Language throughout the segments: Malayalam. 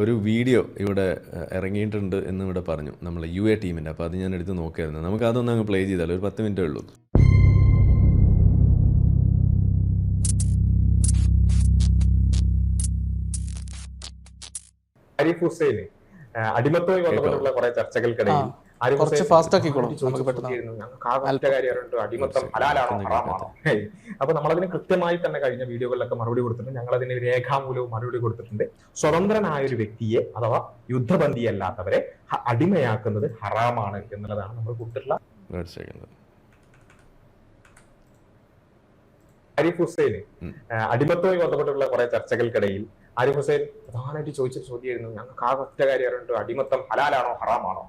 ഒരു വീഡിയോ ഇവിടെ ഇറങ്ങിയിട്ടുണ്ട് എന്ന് ഇവിടെ പറഞ്ഞു നമ്മൾ UA ടീമിൻ്റെ. അപ്പോൾ അത് ഞാൻ എടുത്ത് നോക്കിയായിരുന്നു. നമുക്ക് അതൊന്ന് അങ്ങ് പ്ലേ ചെയ്താലോ? ഒരു 10 മിനിറ്റേ ഉള്ളൂ. ആരിഫ് ഹുസൈന് അടിമത്തവുമായി ബന്ധപ്പെട്ടുള്ള കുറെ ചർച്ചകൾക്കിടയിൽ കുറച്ച് ഫാസ്റ്റ് ആക്കിക്കോളൂ. അടിമത്തം ഹലാലാണോ ഹറാമാണോ? അപ്പൊ നമ്മളതിന് കൃത്യമായി തന്നെ കഴിഞ്ഞ വീഡിയോകളിലൊക്കെ മറുപടി കൊടുത്തിട്ടുണ്ട്. ഞങ്ങൾ അതിന് രേഖാമൂലവും മറുപടി കൊടുത്തിട്ടുണ്ട്. സ്വതന്ത്രനായ ഒരു വ്യക്തിയെ അഥവാ യുദ്ധബന്ധിയല്ലാത്തവരെ അടിമയാക്കുന്നത് ഹറാമാണ് എന്നുള്ളതാണ് നമ്മൾ കൊടുത്തിട്ടുള്ള. ആരിഫ് ഹുസൈന് അടിമത്തവുമായി ബന്ധപ്പെട്ടുള്ള കുറെ ചർച്ചകൾക്കിടയിൽ ആരിഫ് ഹുസൈൻ പ്രധാനമായിട്ട് ചോദിച്ച ചോദ്യമായിരുന്നു, ഞങ്ങൾക്ക് ആ ഒറ്റ കാര്യം അറിയുന്നുണ്ട്, അടിമത്തം ഹലാലാണോ ഹറാമാണോ?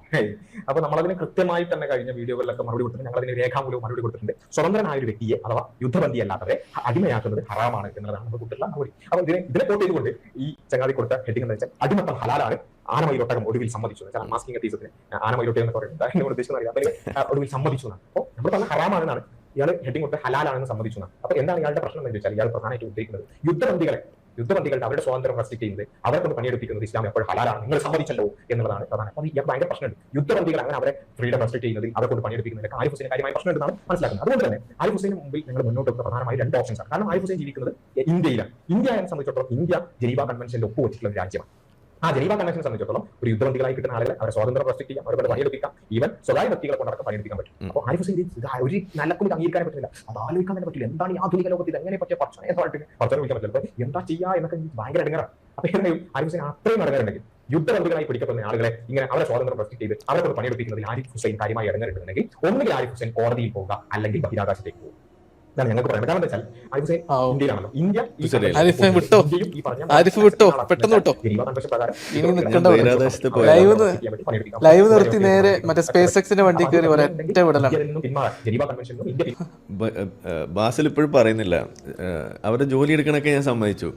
അപ്പൊ നമ്മളതിന് കൃത്യമായി തന്നെ കഴിഞ്ഞ വീഡിയോകളിലൊക്കെ മറുപടി കൊടുത്തിട്ടുണ്ട്. ഞങ്ങൾ അതിന് രേഖാമൂലവും മറുപടി കൊടുത്തിട്ടുണ്ട്. സ്വതന്ത്രനായ ഒരു വ്യക്തിയെ അഥവാ യുദ്ധബന്ധിയല്ലാത്തവരെ അടിമയാക്കുന്നത് ഹറാമാണ് എന്നുള്ളതാണ് നമ്മൾ കൊടുത്തിട്ടുള്ള മറുപടി. അപ്പൊ ഇതിനെ കോട്ട് ചെയ്തുകൊണ്ട് ഈ ചങ്ങാതി കൊടുത്ത ഹെഡിംഗ് എന്ന് വെച്ചാൽ അടിമത്തം ഹലാലാണ്, ആനമയിലൊട്ടകം ഒടുവിൽ സമ്മതിച്ചു. മാസ്കിംഗ് അത്തീസത്തിന് ആനമയിലൊട്ടകം എന്ന് പറയുന്നത് എന്നോട് ഉദ്ദേശിക്കുന്നത് ഒടുവിൽ സമ്മതിച്ചു എന്നാണ്. അപ്പോൾ നമ്മൾ പറഞ്ഞ ഹറാമാണെന്നാണ് ഇയാൾ ഹെഡിംഗ് കൊടുത്ത് ഹലാലാണെന്ന് സമ്മതിച്ചു എന്നാണ്. അപ്പൊ എന്താണ് ഇയാളുടെ പ്രശ്നം എന്ന് ചോദിച്ചാൽ ഇയാൾ പ്രധാനമായിട്ട് ഉദ്ദേശിക്കുന്നത് യുദ്ധബന്ധികളുടെ അവരുടെ സ്വാതന്ത്ര്യം റെസ്ട്രിക്ട് ചെയ്യുന്നത്, അവരെ പണിയെടുപ്പിക്കുന്നത് ഇസ്ലാം എപ്പോഴും ഹലാലാണ്, നിങ്ങൾ സമ്മതിച്ചല്ലോ എന്നുള്ളതാണ് പ്രധാനം. അപ്പൊ ഇയാൾക്ക് ഭയങ്കര പ്രശ്നമുണ്ട്. യുദ്ധബന്ധികൾ അങ്ങനെ അവരെ ഫ്രീഡം റെസ്ട്രിക്ട് ചെയ്യുന്നതിൽ അവരെ കൊണ്ട് പണിയെടുപ്പിക്കുന്നതിൽ ആരിഫ് ഹുസൈൻ കാര്യമായ പ്രശ്നം ഉണ്ടെന്നാണ് മനസ്സിലാക്കുന്നത്. അതുകൊണ്ട് തന്നെ ആരിഫ് ഹുസൈന് മുമ്പിൽ ഞങ്ങൾ മുന്നോട്ട് വെക്കുന്ന പ്രധാനമായി 2 ഓപ്ഷൻസ് ആണ്. കാരണം ആരിഫ് ഹുസൈൻ ജീവിക്കുന്നത് ഇന്ത്യയിലാണ്. ഇന്ത്യയെ സംബന്ധിച്ചിടത്തോളം ഇന്ത്യ ജനീവ കൺവെൻഷനിൽ ഒപ്പുവെച്ചിട്ടുള്ള ഒരു രാജ്യമാണ്. ആ ജനീവ കൺവെൻഷനെ സംബന്ധിച്ചിടത്തോളം ഒരു യുദ്ധബന്ധികളായി കിട്ടുന്ന ആളുകളെ അവരെ സ്വാതന്ത്ര്യം റെസ്ട്രിക്ട് ചെയ്യാം, അവരെ പണിയെടുപ്പിക്കാം, ഈവൻ സ്വകാര്യ വ്യക്തികളെ കൊണ്ടടക്കം പണിയെടുപ്പിക്കാൻ പറ്റും. അപ്പോൾ ആരിഫ് ഹുസൈൻ ഒരു നിലക്കും അംഗീകരിക്കാൻ പറ്റില്ല, അത് ആലോചിക്കാൻ തന്നെ പറ്റില്ല. എന്താണ് ഈ ആധുനിക ലോകത്തിൽ എങ്ങനെ പറ്റിയ പർച്ചനെ വിളിക്കാൻ പറ്റില്ല, എന്താ ചെയ്യുക എന്നൊക്കെ ഭയങ്കര ഇടങ്ങാറാണ്. അപ്പൊ എന്തെങ്കിലും ആരിഫ് ഹുസൈൻ അത്രയും ഇടങ്ങാറുണ്ടെങ്കിൽ യുദ്ധബന്ധികളായി പിടിക്കപ്പെടുന്ന ആളുകളെ ഇങ്ങനെ അവരെ സ്വാതന്ത്ര്യം റെസ്ട്രിക്ട് ചെയ്ത് അവരെ കൊണ്ട് പണിയെടുപ്പിക്കുന്നതിൽ ആരിഫ് ഹുസൈൻ കാര്യമായി ഇടങ്ങാറുണ്ടെങ്കിൽ ഒന്നുകിൽ ആരിഫ് ഹുസൈൻ കോടതിയിൽ പോകുക, അല്ലെങ്കിൽ ബഹിരാകാശത്തേക്ക് പോകുക. ഇതാണ് ഞങ്ങൾക്ക് പറയുന്നത്. കാരണം എന്താ വെച്ചാൽ ആരിഫ് ഹുസൈൻ ഇന്ത്യയിലാണല്ലോ. ലൈവ് നിർത്തി നേരെ മറ്റേ സ്പേസ് എക്സിന്റെ വണ്ടി കയറി ഒരൊറ്റ വിടലാണ്. ബാസിൽ ഇപ്പോഴും പറയുന്നില്ല, അവരുടെ ജോലി എടുക്കണൊക്കെ ഞാൻ സമ്മതിച്ചു.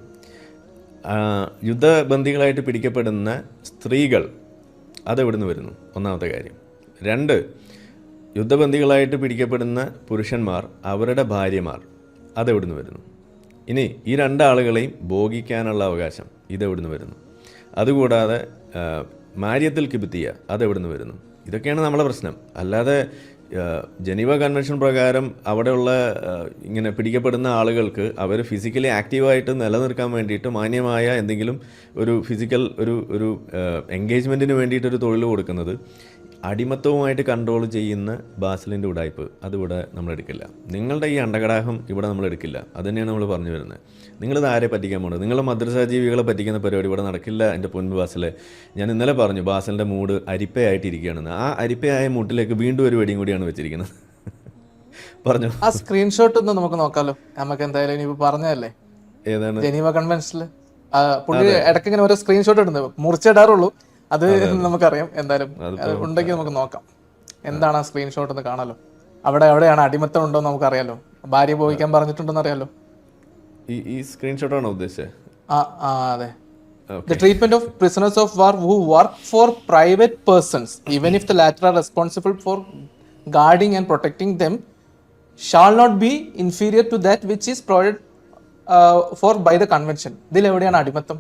യുദ്ധബന്ധികളായിട്ട് പിടിക്കപ്പെടുന്ന സ്ത്രീകൾ അതെവിടുന്ന് വരുന്നു? ഒന്നാമത്തെ കാര്യം. 2, യുദ്ധബന്ധികളായിട്ട് പിടിക്കപ്പെടുന്ന പുരുഷന്മാർ, അവരുടെ ഭാര്യമാർ അതെവിടുന്ന് വരുന്നു? ഇനി ഈ 2 ആളുകളെയും ഭോഗിക്കാനുള്ള അവകാശം ഇതെവിടുന്ന് വരുന്നു? അതുകൂടാതെ മാര്യത്തിൽ കിബിത്തിയ അതെവിടുന്ന് വരുന്നു? ഇതൊക്കെയാണ് നമ്മളെ പ്രശ്നം. അല്ലാതെ ജനീവ കൺവെൻഷൻ പ്രകാരം അവിടെയുള്ള ഇങ്ങനെ പിടിക്കപ്പെടുന്ന ആളുകൾക്ക് അവർ ഫിസിക്കലി ആക്റ്റീവായിട്ട് നിലനിൽക്കാൻ വേണ്ടിയിട്ട് മാന്യമായ എന്തെങ്കിലും ഒരു ഫിസിക്കൽ ഒരു എൻഗേജ്മെൻറ്റിന് വേണ്ടിയിട്ടൊരു തൊഴിൽ കൊടുക്കുന്നത് അടിമത്തവുമായിട്ട് കൺട്രോൾ ചെയ്യുന്ന ബാസിലിൻ്റെ ഉടായ്പ് അതിവിടെ നമ്മളെടുക്കില്ല. നിങ്ങളുടെ ഈ അണ്ടകടാഹം ഇവിടെ നമ്മളെടുക്കില്ല. അത് തന്നെയാണ് നമ്മൾ പറഞ്ഞു വരുന്നത്. നിങ്ങളിത് ആരെ പറ്റിക്കാൻ പോകുന്നത്? നിങ്ങളുടെ മദ്രസാ ജീവികളെ പറ്റിക്കുന്ന പരിപാടി ഇവിടെ നടക്കില്ല. എൻ്റെ പൊന്നു ബാസിലെ, ഞാൻ ഇന്നലെ പറഞ്ഞു ബാസിലിൻ്റെ മൂഡ് അരിപ്പയായിട്ടിരിക്കുകയാണെന്ന്. ആ അരിപ്പയായ മൂട്ടിലേക്ക് വീണ്ടും ഒരു വെടിയും കൂടിയാണ് വെച്ചിരിക്കുന്നത്. പറഞ്ഞു. ആ സ്ക്രീൻഷോട്ട് ഒന്ന് നമുക്ക് നോക്കാമല്ലോ. നമുക്ക് എന്തായാലും ഇനി പറഞ്ഞതല്ലേ, ഏതാണ് ജനീവ കൺവെൻഷനിൽ പുള്ളി ഇടയ്ക്ക് ഇങ്ങനെ ഓരോ സ്ക്രീൻഷോട്ട് ഇടുന്നത് മുറിച്ചിടാറുള്ളൂ. അത് നമുക്കറിയാം. എന്തായാലും ഉണ്ടെങ്കിൽ നമുക്ക് നോക്കാം എന്താണ് ആ സ്ക്രീൻഷോട്ട് എന്ന് കാണാലോ. എവിടെയാണ് അടിമത്തം ഉണ്ടോ എന്ന് നമുക്കറിയാലോ. ഭാര്യ പോയിക്കാൻ പറഞ്ഞിട്ടുണ്ടെന്ന് അറിയാലോ. ഈ സ്ക്രീൻഷോട്ടാണോ ഉദ്ദേശിച്ചത്? അതെ. The treatment of prisoners of war who work for private persons, even if the latter are responsible for guarding and protecting them, shall not be inferior to that which is provided for by the convention. ഇതിൽ എവിടെയാണ് അടിമത്തം?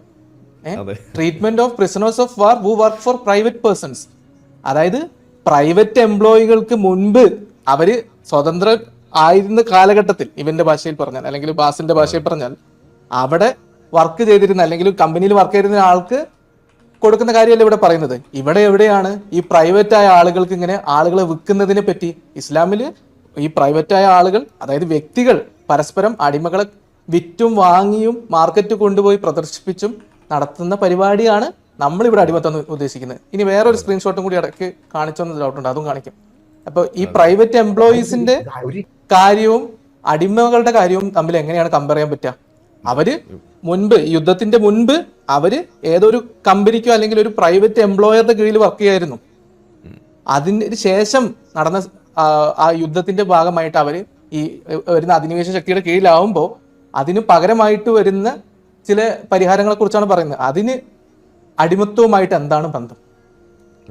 Treatment of prisoners of war who work for private persons, അതായത് പ്രൈവറ്റ് എംപ്ലോയികൾക്ക് മുൻപ് അവര് സ്വതന്ത്ര ആയിരുന്ന കാലഘട്ടത്തിൽ, ഇവന്റെ ഭാഷയിൽ പറഞ്ഞാൽ അല്ലെങ്കിൽ ബാസിന്റെ ഭാഷയിൽ പറഞ്ഞാൽ, അവിടെ വർക്ക് ചെയ്തിരുന്ന അല്ലെങ്കിൽ കമ്പനിയിൽ വർക്ക് ചെയ്തിരുന്ന ആൾക്ക് കൊടുക്കുന്ന കാര്യമല്ല ഇവിടെ പറയുന്നത്. ഇവിടെ എവിടെയാണ് ഈ പ്രൈവറ്റ് ആയ ആളുകൾക്ക് ഇങ്ങനെ ആളുകളെ വിൽക്കുന്നതിനെ പറ്റി? ഇസ്ലാമില് ഈ പ്രൈവറ്റ് ആയ ആളുകൾ, അതായത് വ്യക്തികൾ പരസ്പരം അടിമകളെ വിറ്റും വാങ്ങിയും മാർക്കറ്റ് കൊണ്ടുപോയി പ്രദർശിപ്പിച്ചും നടത്തുന്ന പരിപാടിയാണ് നമ്മളിവിടെ അടിമത്തം ഉദ്ദേശിക്കുന്നത്. ഇനി വേറൊരു സ്ക്രീൻഷോട്ടും കൂടി ഇടയ്ക്ക് കാണിച്ചോന്ന് ഡൗട്ടുണ്ട്, അതും കാണിക്കും. അപ്പോൾ ഈ പ്രൈവറ്റ് എംപ്ലോയീസിന്റെ കാര്യവും അടിമകളുടെ കാര്യവും തമ്മിൽ എങ്ങനെയാണ് കമ്പയർ ചെയ്യാൻ പറ്റുക? അവര് മുൻപ്, യുദ്ധത്തിന്റെ മുൻപ് അവര് ഏതൊരു കമ്പനിക്കോ അല്ലെങ്കിൽ ഒരു പ്രൈവറ്റ് എംപ്ലോയറുടെ കീഴിൽ വർക്ക് ചെയ്യായിരുന്നു. അതിന് ശേഷം നടന്ന ആ യുദ്ധത്തിന്റെ ഭാഗമായിട്ട് അവര് ഈ വരുന്ന അധിനിവേശ ശക്തിയുടെ കീഴിലാവുമ്പോൾ അതിന് പകരമായിട്ട് വരുന്ന ചില പരിഹാരങ്ങളെ കുറിച്ചാണ് പറയുന്നത്. അതിന് അടിമത്വവുമായിട്ട് എന്താണ് ബന്ധം?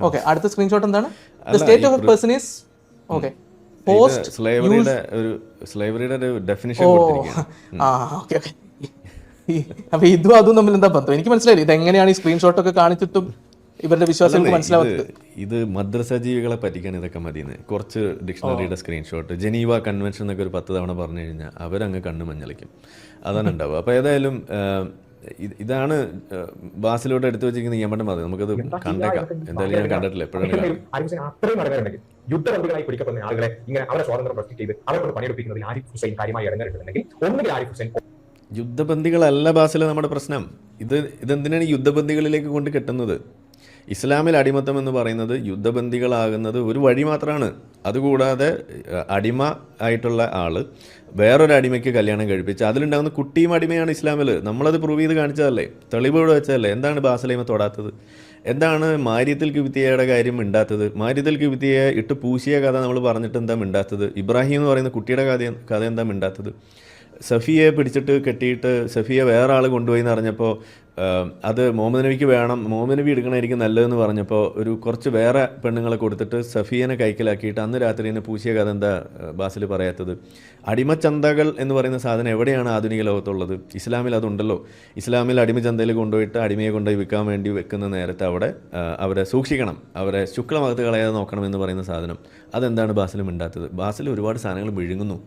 ഓക്കെ, അടുത്ത സ്ക്രീൻഷോട്ട് എന്താണ്? The state of a person is okay post സ്ലേവറിയുടെ ഒരു ഡെഫിനിഷൻ കൊടുത്തിരിക്കുകയാണ്. ഓക്കെ. അപ്പൊ ഇതും അതും തമ്മിൽ എന്താ ബന്ധം? എനിക്ക് മനസ്സിലായില്ല ഇതെങ്ങനെയാണ് ഈ സ്ക്രീൻഷോട്ടൊക്കെ കാണിച്ചിട്ടും ഇവരുടെ വിശ്വാസങ്ങൾക്ക് മനസ്സിലാവാത്തത്. ഇത് മദ്രസ ജീവികളെ പറ്റിക്കാൻ ഇതൊക്കെ മതിയെന്ന്. കുറച്ച് ഡിക്ഷണറിയുടെ സ്ക്രീൻഷോട്ട്, ജനീവ കൺവെൻഷൻ എന്നൊക്കെ ഒരു 10 തവണ പറഞ്ഞു കഴിഞ്ഞാൽ അവരങ്ങ് കണ്ണ് മഞ്ഞളിക്കും. അതാണ് ഉണ്ടാവുക. അപ്പോൾ ഏതായാലും ഇതാണ് ബാസിലോട്ട് എടുത്തു വെച്ചിരിക്കുന്ന നിയമയുടെ മതി. നമുക്കത് കണ്ടേക്കാം. എന്തായാലും ഞാൻ കണ്ടിട്ടില്ല എപ്പോഴാണ്. അത്രയും നടന്നിട്ടുണ്ടെങ്കിൽ യുദ്ധബന്ദികളായി പിടിക്കപ്പെടുന്ന ആളുകളെ ഇങ്ങനെ അവരെ സ്വാതന്ത്ര്യം പ്രൊട്ടക്ട് ചെയ്ത് അവരോട് പണിയെടുപ്പിക്കുന്നതിൽ ആരിഫ് ഹുസൈൻ കാര്യമായി ഇടങ്ങേറിട്ടുണ്ടെങ്കിൽ ഒന്നുകിൽ ആരിഫ് ഹുസൈൻ യുദ്ധബന്ദികളല്ല ബാസിലെ നമ്മുടെ പ്രശ്നം. ഇതെന്തിനാണ് യുദ്ധബന്ദികളിലേക്ക് കൊണ്ട് കെട്ടുന്നത്? ഇസ്ലാമിൽ അടിമത്തം എന്ന് പറയുന്നത് യുദ്ധബന്ദികളാകുന്നത് ഒരു വഴി മാത്രമാണ്. അതുകൂടാതെ അടിമ ആയിട്ടുള്ള ആൾ വേറൊരു അടിമയ്ക്ക് കല്യാണം കഴിപ്പിച്ച് അതിലുണ്ടാകുന്ന കുട്ടിയും അടിമയാണ് ഇസ്ലാമിൽ. നമ്മളത് പ്രൂവ് ചെയ്ത് കാണിച്ചതല്ലേ, തെളിവുകൾ വെച്ചതല്ലേ. എന്താണ് ബാസിലൈമ തൊടാത്തത്? എന്താണ് മാര്യത്തിൽ കിബിത്തിയയുടെ കാര്യം മിണ്ടാത്തത്? മാര്യത്തിൽ കിബിത്തിയെ ഇട്ട് പൂശിയ കഥ നമ്മൾ പറഞ്ഞിട്ട് എന്താ മിണ്ടാത്തത്? ഇബ്രാഹിം എന്ന് പറയുന്ന കുട്ടിയുടെ കഥ എന്താ മിണ്ടാത്തത്? സഫിയെ പിടിച്ചിട്ട് കെട്ടിയിട്ട് സഫിയെ വേറെ ആൾ കൊണ്ടുപോയി എന്ന് പറഞ്ഞപ്പോൾ അത് മുഹമ്മദ് നബിക്ക് വേണം, മുഹമ്മദ് നബി എടുക്കണമായിരിക്കും നല്ലതെന്ന് പറഞ്ഞപ്പോൾ കുറച്ച് വേറെ പെണ്ണുങ്ങളെ കൊടുത്തിട്ട് സഫിയനെ കൈക്കലാക്കിയിട്ട് അന്ന് രാത്രി തന്നെ പൂശിയ കഥ എന്താ ബാസിൽ പറയാത്തത്? അടിമച്ചന്തകൾ എന്ന് പറയുന്ന സാധനം എവിടെയാണ് ആധുനിക ലോകത്തുള്ളത്? ഇസ്ലാമിൽ അതുണ്ടല്ലോ. ഇസ്ലാമിൽ അടിമച്ചന്തയിൽ കൊണ്ടുപോയിട്ട് അടിമയെ കൊണ്ടുപോയി വിൽക്കാൻ വേണ്ടി വെക്കുന്ന നേരത്തെ അവിടെ അവരെ സൂക്ഷിക്കണം, അവരെ ശുക്ലമകത്ത് കളയാതെ നോക്കണം എന്ന് പറയുന്ന സാധനം അതെന്താണ് ബാസിൽ മിണ്ടാത്തത്? ബാസിൽ ഒരുപാട് സാധനങ്ങൾ വിഴുങ്ങുന്നു.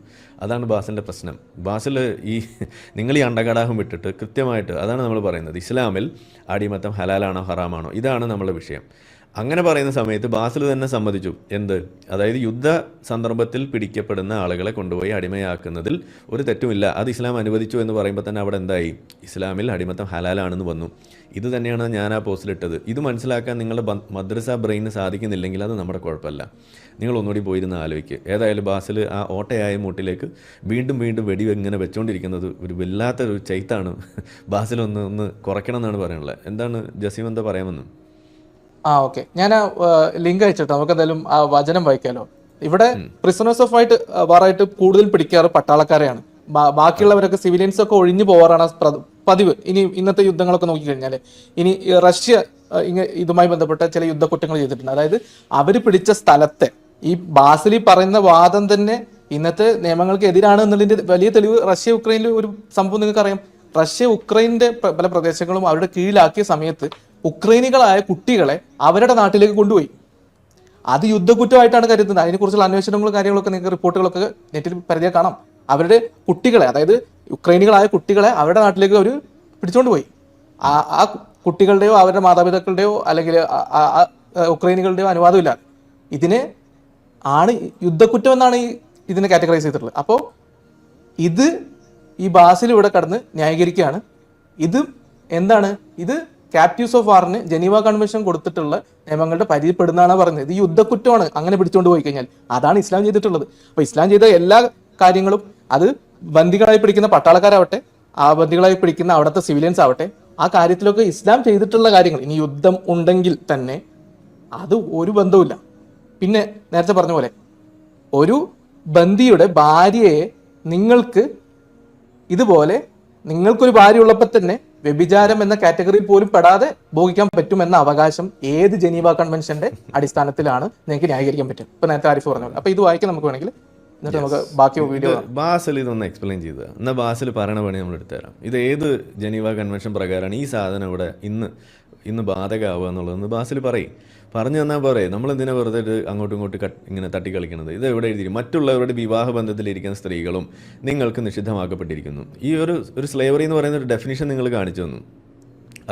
അതാണ് ബാസിൻ്റെ പ്രശ്നം. ബാസിൽ നിങ്ങൾ ഈ അണ്ടകടാഹം വിട്ടിട്ട് കൃത്യമായിട്ട് അതാണ് നമ്മൾ പറയുന്നത്. ഇസ്ലാമിൽ അടിമത്തം ഹലാലാണോ ഹറാമാണോ, ഇതാണ് നമ്മുടെ വിഷയം. അങ്ങനെ പറയുന്ന സമയത്ത് ബാസിൽ തന്നെ സമ്മതിച്ചു എന്ത്? അതായത് യുദ്ധ സന്ദർഭത്തിൽ പിടിക്കപ്പെടുന്ന ആളുകളെ കൊണ്ടുപോയി അടിമയാക്കുന്നതിൽ ഒരു തെറ്റുമില്ല, അത് ഇസ്ലാം അനുവദിച്ചു എന്ന് പറയുമ്പോൾ തന്നെ അവിടെ എന്തായി? ഇസ്ലാമിൽ അടിമത്തം ഹലാലാണെന്ന് വന്നു. ഇത് തന്നെയാണ് ഞാൻ ആ പോസ്റ്റിലിട്ടത്. ഇത് മനസ്സിലാക്കാൻ നിങ്ങളുടെ മദ്രസ ബ്രെയിന് സാധിക്കുന്നില്ലെങ്കിൽ അത് നമ്മുടെ കുഴപ്പമല്ല. നിങ്ങൾ ഒന്നുകൂടി പോയിരുന്ന് ആലോചിക്കുക. ഏതായാലും ബാസിൽ ആ ഓട്ടയായ മൂട്ടിലേക്ക് വീണ്ടും വീണ്ടും വെടി ഇങ്ങനെ വെച്ചുകൊണ്ടിരിക്കുന്നത് ഒരു വല്ലാത്തൊരു ചൈത്താണ്. ബാസിൽ ഒന്ന് കുറയ്ക്കണം എന്നാണ് പറയാനുള്ളത്. എന്താണ് ജസീം എന്താ പറയാമെന്ന്? ഓക്കെ, ഞാൻ ആ ലിങ്ക് അയച്ചിട്ട് നമുക്ക് എന്തായാലും ആ വചനം വായിക്കാലോ. ഇവിടെ പ്രിസണേഴ്സ് ഓഫ് വാറായിട്ട് കൂടുതൽ പിടിക്കാറ് പട്ടാളക്കാരെയാണ്. ബാക്കിയുള്ളവരൊക്കെ സിവിലിയൻസ് ഒക്കെ ഒഴിഞ്ഞു പോകാറാണ് പതിവ്. ഇനി ഇന്നത്തെ യുദ്ധങ്ങളൊക്കെ നോക്കിക്കഴിഞ്ഞാൽ ഇനി റഷ്യ ഇതുമായി ബന്ധപ്പെട്ട ചില യുദ്ധക്കുറ്റങ്ങൾ ചെയ്തിട്ടുണ്ട്. അതായത് അവർ പിടിച്ച സ്ഥലത്തെ ഈ ബാസിലി പറയുന്ന വാദം തന്നെ ഇന്നത്തെ നിയമങ്ങൾക്ക് എതിരാണ് എന്നുള്ളതിന്റെ വലിയ തെളിവ് റഷ്യ ഉക്രൈനിൽ ഒരു സംഭവം നിങ്ങൾക്ക് അറിയാം. റഷ്യ ഉക്രൈനിന്റെ പല പ്രദേശങ്ങളും അവരുടെ കീഴിലാക്കിയ സമയത്ത് ഉക്രൈനികളായ കുട്ടികളെ അവരുടെ നാട്ടിലേക്ക് കൊണ്ടുപോയി. അത് യുദ്ധക്കുറ്റമായിട്ടാണ് കരുതുന്നത്. അതിനെക്കുറിച്ചുള്ള അന്വേഷണങ്ങളും കാര്യങ്ങളൊക്കെ നിങ്ങൾക്ക് റിപ്പോർട്ടുകളൊക്കെ നെറ്റിൽ പരിധിയിൽ കാണാം. അവരുടെ കുട്ടികളെ, അതായത് ഉക്രൈനികളായ കുട്ടികളെ അവരുടെ നാട്ടിലേക്ക് അവർ പിടിച്ചുകൊണ്ട് പോയി. ആ കുട്ടികളുടെയോ അവരുടെ മാതാപിതാക്കളുടെയോ അല്ലെങ്കിൽ ഉക്രൈനികളുടെയോ അനുവാദമില്ല. ഇതിനെ ആണ് യുദ്ധക്കുറ്റം എന്നാണ് ഇതിനെ കാറ്റഗറൈസ് ചെയ്തിട്ടുള്ളത്. അപ്പോൾ ഇത് ഈ ബാസിൽ ഇവിടെ കടന്ന് ന്യായീകരിക്കുകയാണ്. ഇത് എന്താണ്? ഇത് ക്യാപ്റ്റീവ്സ് ഓഫ് വാറിന് ജനീവ കൺവെൻഷൻ കൊടുത്തിട്ടുള്ള നിയമങ്ങളുടെ പരിധിപ്പെടുന്നതാണ് പറയുന്നത്. ഇത് യുദ്ധക്കുറ്റമാണ് അങ്ങനെ പിടിച്ചുകൊണ്ട് പോയി കഴിഞ്ഞാൽ. അതാണ് ഇസ്ലാം ചെയ്തിട്ടുള്ളത്. അപ്പോൾ ഇസ്ലാം ചെയ്ത എല്ലാ കാര്യങ്ങളും, അത് ബന്ദികളായി പിടിക്കുന്ന പട്ടാളക്കാരാവട്ടെ, ആ ബന്ദികളായി പിടിക്കുന്ന അവിടുത്തെ സിവിലിയൻസ് ആവട്ടെ, ആ കാര്യത്തിലൊക്കെ ഇസ്ലാം ചെയ്തിട്ടുള്ള കാര്യങ്ങൾ, ഇനി യുദ്ധം ഉണ്ടെങ്കിൽ തന്നെ അത് ഒരു ബന്ധവുമില്ല. പിന്നെ നേരത്തെ പറഞ്ഞ പോലെ ഒരു ബന്ദിയുടെ ഭാര്യയെ നിങ്ങൾക്ക് ഇതുപോലെ നിങ്ങൾക്കൊരു ഭാര്യ ഉള്ളപ്പോൾ തന്നെ വ്യഭിചാരം എന്ന കാറ്റഗറിയിൽ പോലും പെടാതെ ഭോഗിക്കാൻ പറ്റുമെന്ന അവകാശം ഏത് ജനീവ കൺവെൻഷന്റെ അടിസ്ഥാനത്തിലാണ് നിങ്ങൾക്ക് ന്യായീകരിക്കാൻ പറ്റും? ഇപ്പൊ നേരത്തെ ആരിഫ് പറഞ്ഞു. അപ്പൊ ഇത് വായിക്കാൻ നമുക്ക് വേണമെങ്കിൽ എന്നിട്ട് നമുക്ക് ബാക്കി വീഡിയോ ബാസിൽ ഇതൊന്ന് എക്സ്പ്ലെയിൻ ചെയ്തത്. എന്നാൽ ബാസിൽ പറയണ പണി നമ്മൾ എടുത്തുതരാം. ഇത് ഏത് ജനീവ കൺവെൻഷൻ പ്രകാരമാണ് ഈ സാധനം ഇവിടെ ഇന്ന് ബാധകമാവുക എന്നുള്ളതെന്ന് ബാസിൽ പറയും. പറഞ്ഞു തന്നാൽ പറയും. നമ്മളെന്തിനാ വെറുതെ അങ്ങോട്ടും ഇങ്ങോട്ടും ഇങ്ങനെ തട്ടിക്കളിക്കുന്നത്? ഇത് എവിടെ എഴുതിയിരിക്കും? മറ്റുള്ളവരുടെ വിവാഹ ബന്ധത്തിലിരിക്കുന്ന സ്ത്രീകളും നിങ്ങൾക്ക് നിഷിദ്ധമാക്കപ്പെട്ടിരിക്കുന്നു. ഈ ഒരു സ്ലേവറി എന്ന് പറയുന്ന ഒരു ഡെഫിനിഷൻ നിങ്ങൾ കാണിച്ചു തന്നു.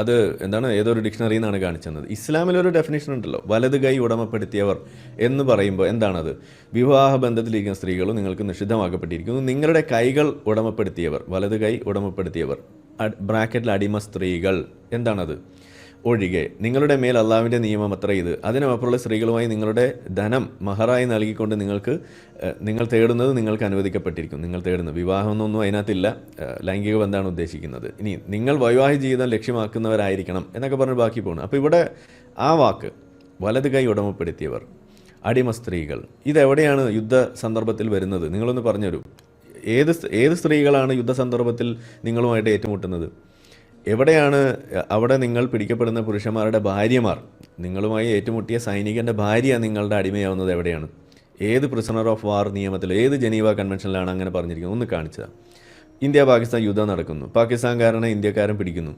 അത് എന്താണ്? ഏതൊരു ഡിക്ഷണറി എന്നാണ് കാണിച്ചത്. ഇസ്ലാമിലൊരു ഡെഫിനിഷൻ ഉണ്ടല്ലോ, വലത് കൈ ഉടമപ്പെടുത്തിയവർ എന്ന് പറയുമ്പോൾ എന്താണത്? വിവാഹ ബന്ധത്തിലിരിക്കുന്ന സ്ത്രീകളും നിങ്ങൾക്ക് നിഷിദ്ധമാക്കപ്പെട്ടിരിക്കുന്നു. നിങ്ങളുടെ കൈകൾ ഉടമപ്പെടുത്തിയവർ, വലത് കൈ ഉടമപ്പെടുത്തിയവർ, ബ്രാക്കറ്റിൽ അടിമ സ്ത്രീകൾ എന്താണത് ഒഴികെ നിങ്ങളുടെ മേൽ അള്ളാഹുവിൻ്റെ നിയമം അത്ര ഇത്. അതിനപ്പുറമുള്ള സ്ത്രീകളുമായി നിങ്ങളുടെ ധനം മഹറായി നൽകിക്കൊണ്ട് നിങ്ങൾ തേടുന്നത് നിങ്ങൾക്ക് അനുവദിക്കപ്പെട്ടിരിക്കും. നിങ്ങൾ തേടുന്നത് വിവാഹമൊന്നും അതിനകത്തില്ല, ലൈംഗിക ബന്ധമാണ് ഉദ്ദേശിക്കുന്നത്. ഇനി നിങ്ങൾ വൈവാഹിക ജീവിതം ലക്ഷ്യമാക്കുന്നവരായിരിക്കണം എന്നൊക്കെ പറഞ്ഞ് ബാക്കി പോകണം. അപ്പോൾ ഇവിടെ ആ വാക്ക് വലത് കൈ ഉടമപ്പെടുത്തിയവർ, അടിമ സ്ത്രീകൾ, ഇതെവിടെയാണ് യുദ്ധ സന്ദർഭത്തിൽ വരുന്നത്? നിങ്ങളൊന്ന് പറഞ്ഞുതരൂ. ഏത് സ്ത്രീകളാണ് യുദ്ധ സന്ദർഭത്തിൽ നിങ്ങളുമായിട്ട് ഏറ്റുമുട്ടുന്നത്? എവിടെയാണ് അവിടെ നിങ്ങൾ പിടിക്കപ്പെടുന്ന പുരുഷന്മാരുടെ ഭാര്യമാർ, നിങ്ങളുമായി ഏറ്റുമുട്ടിയ സൈനികൻ്റെ ഭാര്യ നിങ്ങളുടെ അടിമയാവുന്നത് എവിടെയാണ്? ഏത് പ്രിസണർ ഓഫ് വാർ നിയമത്തിൽ, ഏത് ജനീവ കൺവെൻഷനിലാണ് അങ്ങനെ പറഞ്ഞിരിക്കുന്നത്? ഒന്ന് കാണിച്ചതാണ്. ഇന്ത്യ പാകിസ്ഥാൻ യുദ്ധം നടക്കുന്നു, പാകിസ്ഥാൻകാരനെ ഇന്ത്യക്കാരൻ പിടിക്കുന്നു.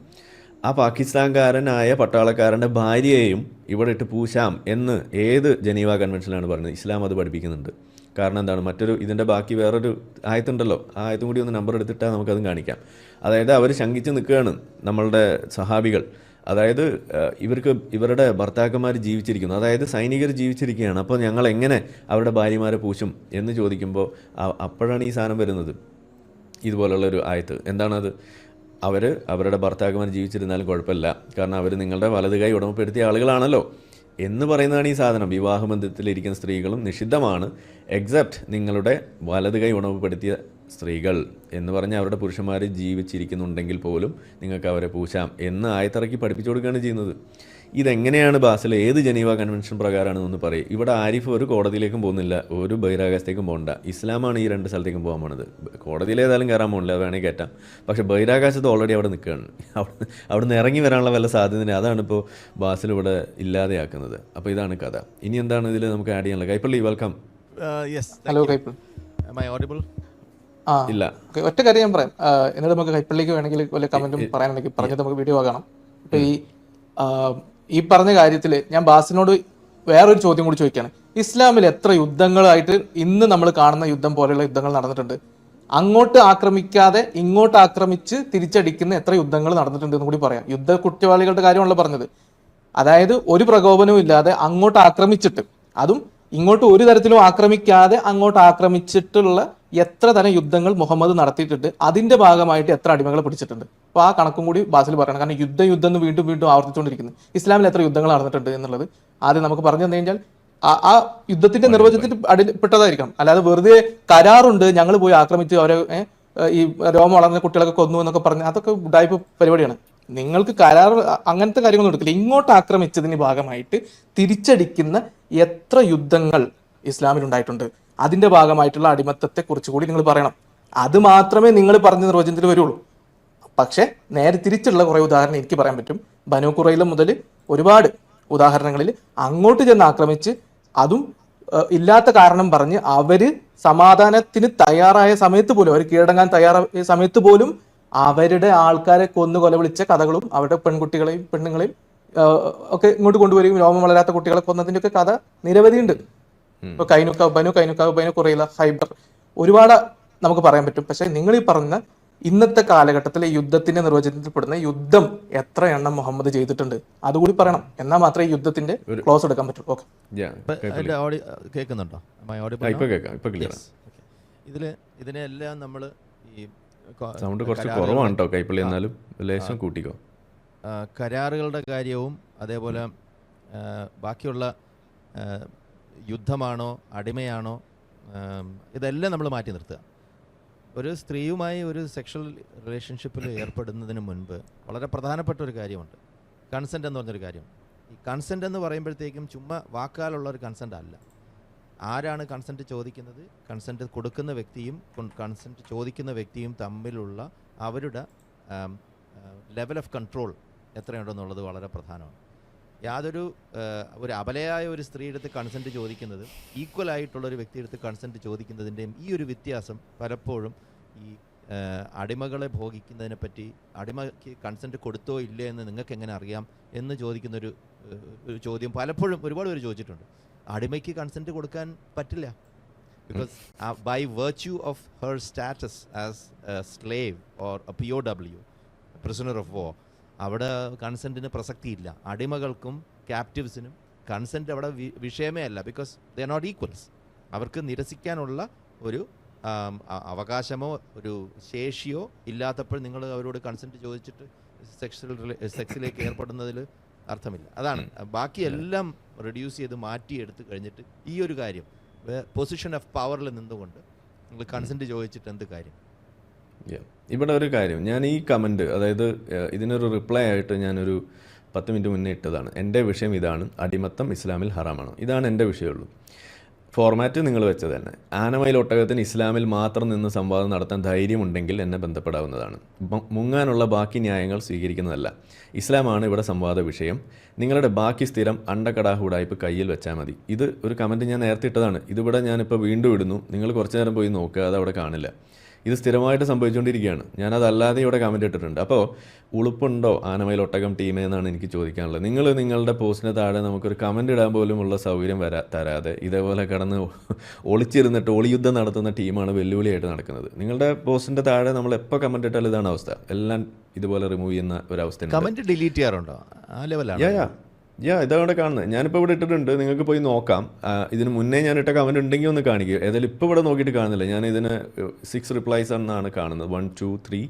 ആ പാകിസ്ഥാൻകാരനായ പട്ടാളക്കാരൻ്റെ ഭാര്യയെയും ഇവിടെ ഇട്ട് പൂശാം എന്ന് ഏത് ജനീവ കൺവെൻഷനിലാണ് പറഞ്ഞത്? ഇസ്ലാം അത് പഠിപ്പിക്കുന്നുണ്ട്. കാരണം എന്താണ്? ഇതിൻ്റെ ബാക്കി വേറൊരു ആയത്തുണ്ടല്ലോ, ആ ആയത്തും കൂടി ഒന്ന് നമ്പർ എടുത്തിട്ടാൽ നമുക്കതും കാണിക്കാം. അതായത് അവർ ശങ്കിച്ച് നിൽക്കുകയാണ് നമ്മളുടെ സഹാബികൾ. അതായത് ഇവരുടെ ഭർത്താക്കന്മാർ ജീവിച്ചിരിക്കുന്നു, അതായത് സൈനികർ ജീവിച്ചിരിക്കുകയാണ്, അപ്പോൾ ഞങ്ങൾ എങ്ങനെ അവരുടെ ഭാര്യമാരെ പൂശും എന്ന് ചോദിക്കുമ്പോൾ അപ്പോഴാണ് ഈ സാധനം വരുന്നത്, ഇതുപോലുള്ളൊരു ആയത്ത്. എന്താണത്? അവരുടെ ഭർത്താക്കന്മാർ ജീവിച്ചിരുന്നാലും കുഴപ്പമില്ല, കാരണം അവർ നിങ്ങളുടെ വലത് കൈ ഉടമപ്പെടുത്തിയ ആളുകളാണല്ലോ എന്ന് പറയുന്നതാണ് ഈ സാധനം. വിവാഹബന്ധത്തിലിരിക്കുന്ന സ്ത്രീകളും നിഷിദ്ധമാണ്, എക്സെപ്റ്റ് നിങ്ങളുടെ വലത് കൈ ഉടമപ്പെടുത്തിയ സ്ത്രീകൾ എന്ന് പറഞ്ഞാൽ അവരുടെ പുരുഷന്മാർ ജീവിച്ചിരിക്കുന്നുണ്ടെങ്കിൽ പോലും നിങ്ങൾക്ക് അവരെ പൂശാം എന്ന് ആയത്തിറക്കി പഠിപ്പിച്ചു കൊടുക്കുകയാണ് ചെയ്യുന്നത്. ഇതെങ്ങനെയാണ് ബാസിൽ ഏത് ജനീവ കൺവെൻഷൻ പ്രകാരമാണെന്നൊന്ന് പറയും. ഇവിടെ ആരിഫ് ഒരു കോടതിയിലേക്കും പോകുന്നില്ല, ഒരു ബഹിരാകാശത്തേക്കും പോകണ്ട. ഇസ്ലാമാണ് ഈ 2 സ്ഥലത്തേക്കും പോകാൻ പോണത്. കോടതിയിൽ ഏതായാലും കയറാൻ പോകണില്ല, അത് വേണമെങ്കിൽ കയറ്റാം. പക്ഷേ ബഹിരാകാശത്ത് ഓൾറെഡി അവിടെ നിൽക്കുകയാണ്. അവിടെ നിന്ന് ഇറങ്ങി വരാനുള്ള വല്ല സാധ്യത അതാണ് ഇപ്പോൾ ബാസിൽ ഇവിടെ ഇല്ലാതെയാക്കുന്നത്. അപ്പോൾ ഇതാണ് കഥ. ഇനി എന്താണ് ഇതിൽ നമുക്ക് ആഡ് ചെയ്യാനുള്ളത്? കൈപ്പള്ളി, വെൽക്കം. ഹലോ കൈപ്പള്ളി, ഇല്ല, ഒറ്റ കാര്യം ഞാൻ പറയാം, എന്നിട്ട് നമുക്ക് കൈപ്പള്ളിക്ക് വേണമെങ്കിൽ വല്ല കമന്റും പറയാനുണ്ടെങ്കിൽ പറഞ്ഞത് നമുക്ക് വീഡിയോ ആകണം. ഇപ്പൊ ഈ പറഞ്ഞ കാര്യത്തിൽ ഞാൻ ബാസിനോട് വേറൊരു ചോദ്യം കൂടി ചോദിക്കുകയാണ്. ഇസ്ലാമിൽ എത്ര യുദ്ധങ്ങളായിട്ട് ഇന്ന് നമ്മൾ കാണുന്ന യുദ്ധം പോലെയുള്ള യുദ്ധങ്ങൾ നടന്നിട്ടുണ്ട്? അങ്ങോട്ട് ആക്രമിക്കാതെ ഇങ്ങോട്ട് ആക്രമിച്ച് തിരിച്ചടിക്കുന്ന എത്ര യുദ്ധങ്ങൾ നടന്നിട്ടുണ്ട് എന്ന് കൂടി പറയാം. യുദ്ധ കുറ്റവാളികളുടെ കാര്യമാണല്ലോ പറഞ്ഞത്. അതായത് ഒരു പ്രകോപനവും ഇല്ലാതെ അങ്ങോട്ട് ആക്രമിച്ചിട്ട്, അതും ഇങ്ങോട്ട് ഒരു തരത്തിലും ആക്രമിക്കാതെ അങ്ങോട്ട് ആക്രമിച്ചിട്ടുള്ള എത്ര തരം യുദ്ധങ്ങൾ മുഹമ്മദ് നടത്തിയിട്ടുണ്ട്, അതിന്റെ ഭാഗമായിട്ട് എത്ര അടിമകളെ പിടിച്ചിട്ടുണ്ട്. അപ്പോൾ ആ കണക്കും കൂടി ബാസിൽ പറയണം. കാരണം യുദ്ധം എന്ന് വീണ്ടും വീണ്ടും ആവർത്തിച്ചുകൊണ്ടിരിക്കുന്നത്. ഇസ്ലാമിൽ എത്ര യുദ്ധങ്ങൾ നടന്നിട്ടുണ്ട് എന്നുള്ളത് ആദ്യം നമുക്ക് പറഞ്ഞു തന്നു കഴിഞ്ഞാൽ ആ യുദ്ധത്തിന്റെ നിർവചനത്തിൽ അടിപ്പെട്ടതായിരിക്കണം. അല്ലാതെ വെറുതെ കരാറുണ്ട്, ഞങ്ങൾ പോയി ആക്രമിച്ച് അവരെ ഈ രോമം വളർന്ന കുട്ടികളൊക്കെ കൊന്നു എന്നൊക്കെ പറഞ്ഞ് അതൊക്കെ ഉഡായിപ്പ് പരിപാടിയാണ്. നിങ്ങൾക്ക് കരാർ അങ്ങനത്തെ കാര്യങ്ങളൊന്നും എടുക്കില്ല. ഇങ്ങോട്ട് ആക്രമിച്ചതിന് ഭാഗമായിട്ട് തിരിച്ചടിക്കുന്ന എത്ര യുദ്ധങ്ങൾ ഇസ്ലാമിൽ ഉണ്ടായിട്ടുണ്ട്, അതിന്റെ ഭാഗമായിട്ടുള്ള അടിമത്തത്തെ കുറിച്ച് കൂടി നിങ്ങൾ പറയണം. അത് മാത്രമേ നിങ്ങൾ പറഞ്ഞ നിർവചനത്തിൽ വരുള്ളൂ. പക്ഷെ നേരെ തിരിച്ചുള്ള കുറെ ഉദാഹരണം എനിക്ക് പറയാൻ പറ്റും. ബനൂ ഖുറൈള മുതൽ ഒരുപാട് ഉദാഹരണങ്ങളിൽ അങ്ങോട്ട് ചെന്ന് ആക്രമിച്ച് അതും ഇല്ലാത്ത കാരണം പറഞ്ഞ് അവര് സമാധാനത്തിന് തയ്യാറായ സമയത്ത് പോലും, അവർ കീഴടങ്ങാൻ തയ്യാറായ സമയത്ത് പോലും അവരുടെ ആൾക്കാരെ കൊന്നു കൊലവിളിച്ച കഥകളും അവരുടെ പെൺകുട്ടികളെയും പെണ്ണുങ്ങളെയും ഒക്കെ ഇങ്ങോട്ട് കൊണ്ടുവരികയും രോമം വളരാത്ത കുട്ടികളെ കൊന്നതിന്റെ ഒക്കെ കഥ നിരവധിയുണ്ട്. ഇപ്പൊ ബനു ഖുറൈള, ഹൈബർ, ഒരുപാട് നമുക്ക് പറയാൻ പറ്റും. പക്ഷെ നിങ്ങൾ ഈ പറഞ്ഞ ഇന്നത്തെ കാലഘട്ടത്തിലെ യുദ്ധത്തിന്റെ നിർവചനത്തിൽ പെടുന്ന യുദ്ധം എത്ര എണ്ണം മുഹമ്മദ് ചെയ്തിട്ടുണ്ട് അതുകൂടി പറയണം. എന്നാൽ മാത്രമേ ഈ യുദ്ധത്തിന്റെ ക്ലോസ് എടുക്കാൻ പറ്റൂ. ഓക്കെ, കേൾക്കുന്നുണ്ടോ? ഇതിനെല്ലാം നമ്മൾ ഈ സൗണ്ട് കുറച്ച് കുറവാണ് കേട്ടോ കൈപ്പള്ളി, എന്നാലും ലേശം കൂട്ടിക്കോ. കരാറുകളുടെ കാര്യവും അതേപോലെ ബാക്കിയുള്ള യുദ്ധമാണോ അടിമയാണോ ഇതെല്ലാം നമ്മൾ മാറ്റി നിർത്തുക. ഒരു സ്ത്രീയുമായി ഒരു സെക്ഷൽ റിലേഷൻഷിപ്പിൽ ഏർപ്പെടുന്നതിന് മുൻപ് വളരെ പ്രധാനപ്പെട്ട ഒരു കാര്യമുണ്ട്, കൺസെൻ്റ് എന്ന് പറഞ്ഞൊരു കാര്യം. ഈ കൺസെൻ്റ് എന്ന് പറയുമ്പോഴത്തേക്കും ചുമ്മാ വാക്കാലുള്ള ഒരു കൺസെൻ്റ് അല്ല. ആരാണ് കൺസെൻറ്റ് ചോദിക്കുന്നത്, കൺസെൻറ്റ് കൊടുക്കുന്ന വ്യക്തിയും കൺസെൻറ്റ് ചോദിക്കുന്ന വ്യക്തിയും തമ്മിലുള്ള അവരുടെ ലെവൽ ഓഫ് കൺട്രോൾ എത്രയുണ്ടെന്നുള്ളത് വളരെ പ്രധാനമാണ്. ഒരു അബലയായ ഒരു സ്ത്രീയെടുത്ത് കൺസെൻറ്റ് ചോദിക്കുന്നത് ഈക്വലായിട്ടുള്ളൊരു വ്യക്തിയെടുത്ത് കൺസെൻറ്റ് ചോദിക്കുന്നതിൻ്റെയും ഈ ഒരു വ്യത്യാസം പലപ്പോഴും ഈ അടിമകളെ ഭോഗിക്കുന്നതിനെ പറ്റി, അടിമയ്ക്ക് കൺസെൻറ്റ് കൊടുത്തോ ഇല്ലേ എന്ന് നിങ്ങൾക്ക് എങ്ങനെ അറിയാം എന്ന് ചോദിക്കുന്നൊരു ചോദ്യം പലപ്പോഴും ഒരുപാട് പേര് ചോദിച്ചിട്ടുണ്ട്. അടിമയ്ക്ക് കൺസെൻറ്റ് കൊടുക്കാൻ പറ്റില്ല. Because by virtue of her status as a slave or a POW, prisoner of war, അവിടെ കൺസെൻറ്റിന് പ്രസക്തിയില്ല. അടിമകൾക്കും ക്യാപ്റ്റീവ്സിനും കൺസെൻറ്റ് അവിടെ വിഷയമേ അല്ല. Because they are not equals. അവർക്ക് നിരസിക്കാനുള്ള ഒരു അവകാശമോ ഒരു ശേഷിയോ ഇല്ലാത്തപ്പോൾ നിങ്ങൾ അവരോട് കൺസെൻറ്റ് ചോദിച്ചിട്ട് സെക്സിലേക്ക് ഏർപ്പെടുന്നതിൽ അർത്ഥമില്ല. അതാണ് ബാക്കിയെല്ലാം റെഡ്യൂസ് ചെയ്ത് മാറ്റിയെടുത്ത് കഴിഞ്ഞിട്ട് ഈ ഒരു കാര്യം പൊസിഷൻ ഓഫ് പവറിൽ നിന്നുകൊണ്ട് നിങ്ങൾ കൺസെൻറ്റ് ചോദിച്ചിട്ട് എന്ത് കാര്യം? ഇവിടെ ഒരു കാര്യം, ഞാൻ ഈ കമൻറ്റ്, അതായത് ഇതിനൊരു റിപ്ലൈ ആയിട്ട് ഞാനൊരു 10 മിനിറ്റ് മുന്നേ ഇട്ടതാണ്. എൻ്റെ വിഷയം ഇതാണ്, അടിമത്തം ഇസ്ലാമിൽ ഹറാമാണോ, ഇതാണ് എൻ്റെ വിഷയമുള്ളൂ. ഫോർമാറ്റ് നിങ്ങൾ വെച്ചത് തന്നെ. ആനമയിൽ ഒട്ടകത്തിന് ഇസ്ലാമിൽ മാത്രം നിന്ന് സംവാദം നടത്താൻ ധൈര്യമുണ്ടെങ്കിൽ എന്നെ ബന്ധപ്പെടാവുന്നതാണ്. മുങ്ങാനുള്ള ബാക്കി ന്യായങ്ങൾ സ്വീകരിക്കുന്നതല്ല. ഇസ്ലാമാണ് ഇവിടെ സംവാദ വിഷയം. നിങ്ങളുടെ ബാക്കി സ്ഥിരം അണ്ടക്കടാഹൂടായ്പ് കയ്യിൽ വെച്ചാൽ മതി. ഇത് ഒരു കമൻറ്റ് ഞാൻ നേരത്തെ ഇട്ടതാണ്. ഇതിവിടെ ഞാനിപ്പോൾ വീണ്ടും ഇടുന്നു. നിങ്ങൾ കുറച്ച് നേരം പോയി നോക്കുക, അത് അവിടെ കാണില്ല. ഇത് സ്ഥിരമായിട്ട് സംഭവിച്ചുകൊണ്ടിരിക്കുകയാണ്. ഞാനതല്ലാതെ ഇവിടെ കമൻറ്റ് ഇട്ടിട്ടുണ്ട്. അപ്പോൾ ഉളുപ്പുണ്ടോ ആനമയിൽ ഒട്ടകം ടീമേ എന്നാണ് എനിക്ക് ചോദിക്കാനുള്ളത്. നിങ്ങൾ നിങ്ങളുടെ പോസ്റ്റിന് താഴെ നമുക്കൊരു കമൻറ്റ് ഇടാൻ പോലുമുള്ള സൗകര്യം തരാതെ ഇതേപോലെ കിടന്ന് ഒളിച്ചിരുന്നിട്ട് ഒളിയുദ്ധം നടത്തുന്ന ടീമാണ് വെല്ലുവിളിയായിട്ട് നടക്കുന്നത്. നിങ്ങളുടെ പോസ്റ്റിൻ്റെ താഴെ നമ്മൾ എപ്പോൾ കമൻറ്റ് ഇട്ടാലും ഇതാണ് അവസ്ഥ. എല്ലാം ഇതുപോലെ റിമൂവ് ചെയ്യുന്ന ഒരവസ്ഥ. കമൻറ്റ് ഡിലീറ്റ് ചെയ്യാറുണ്ടോ? ആ ലെവലാണ്. ഇതവിടെ കാണുന്നത്. ഞാനിപ്പോൾ ഇവിടെ ഇട്ടിട്ടുണ്ട്, നിങ്ങൾക്ക് പോയി നോക്കാം. ഇതിന് മുന്നേ ഞാൻ ഇട്ട കമൻറ്റ് ഉണ്ടെങ്കിൽ ഒന്ന് കാണിക്കുക. ഏതായാലും ഇപ്പോൾ ഇവിടെ നോക്കിയിട്ട് കാണുന്നില്ല. ഞാൻ ഇതിന് 6 റിപ്ലൈസ് എന്നാണ് കാണുന്നത്. 1 2 3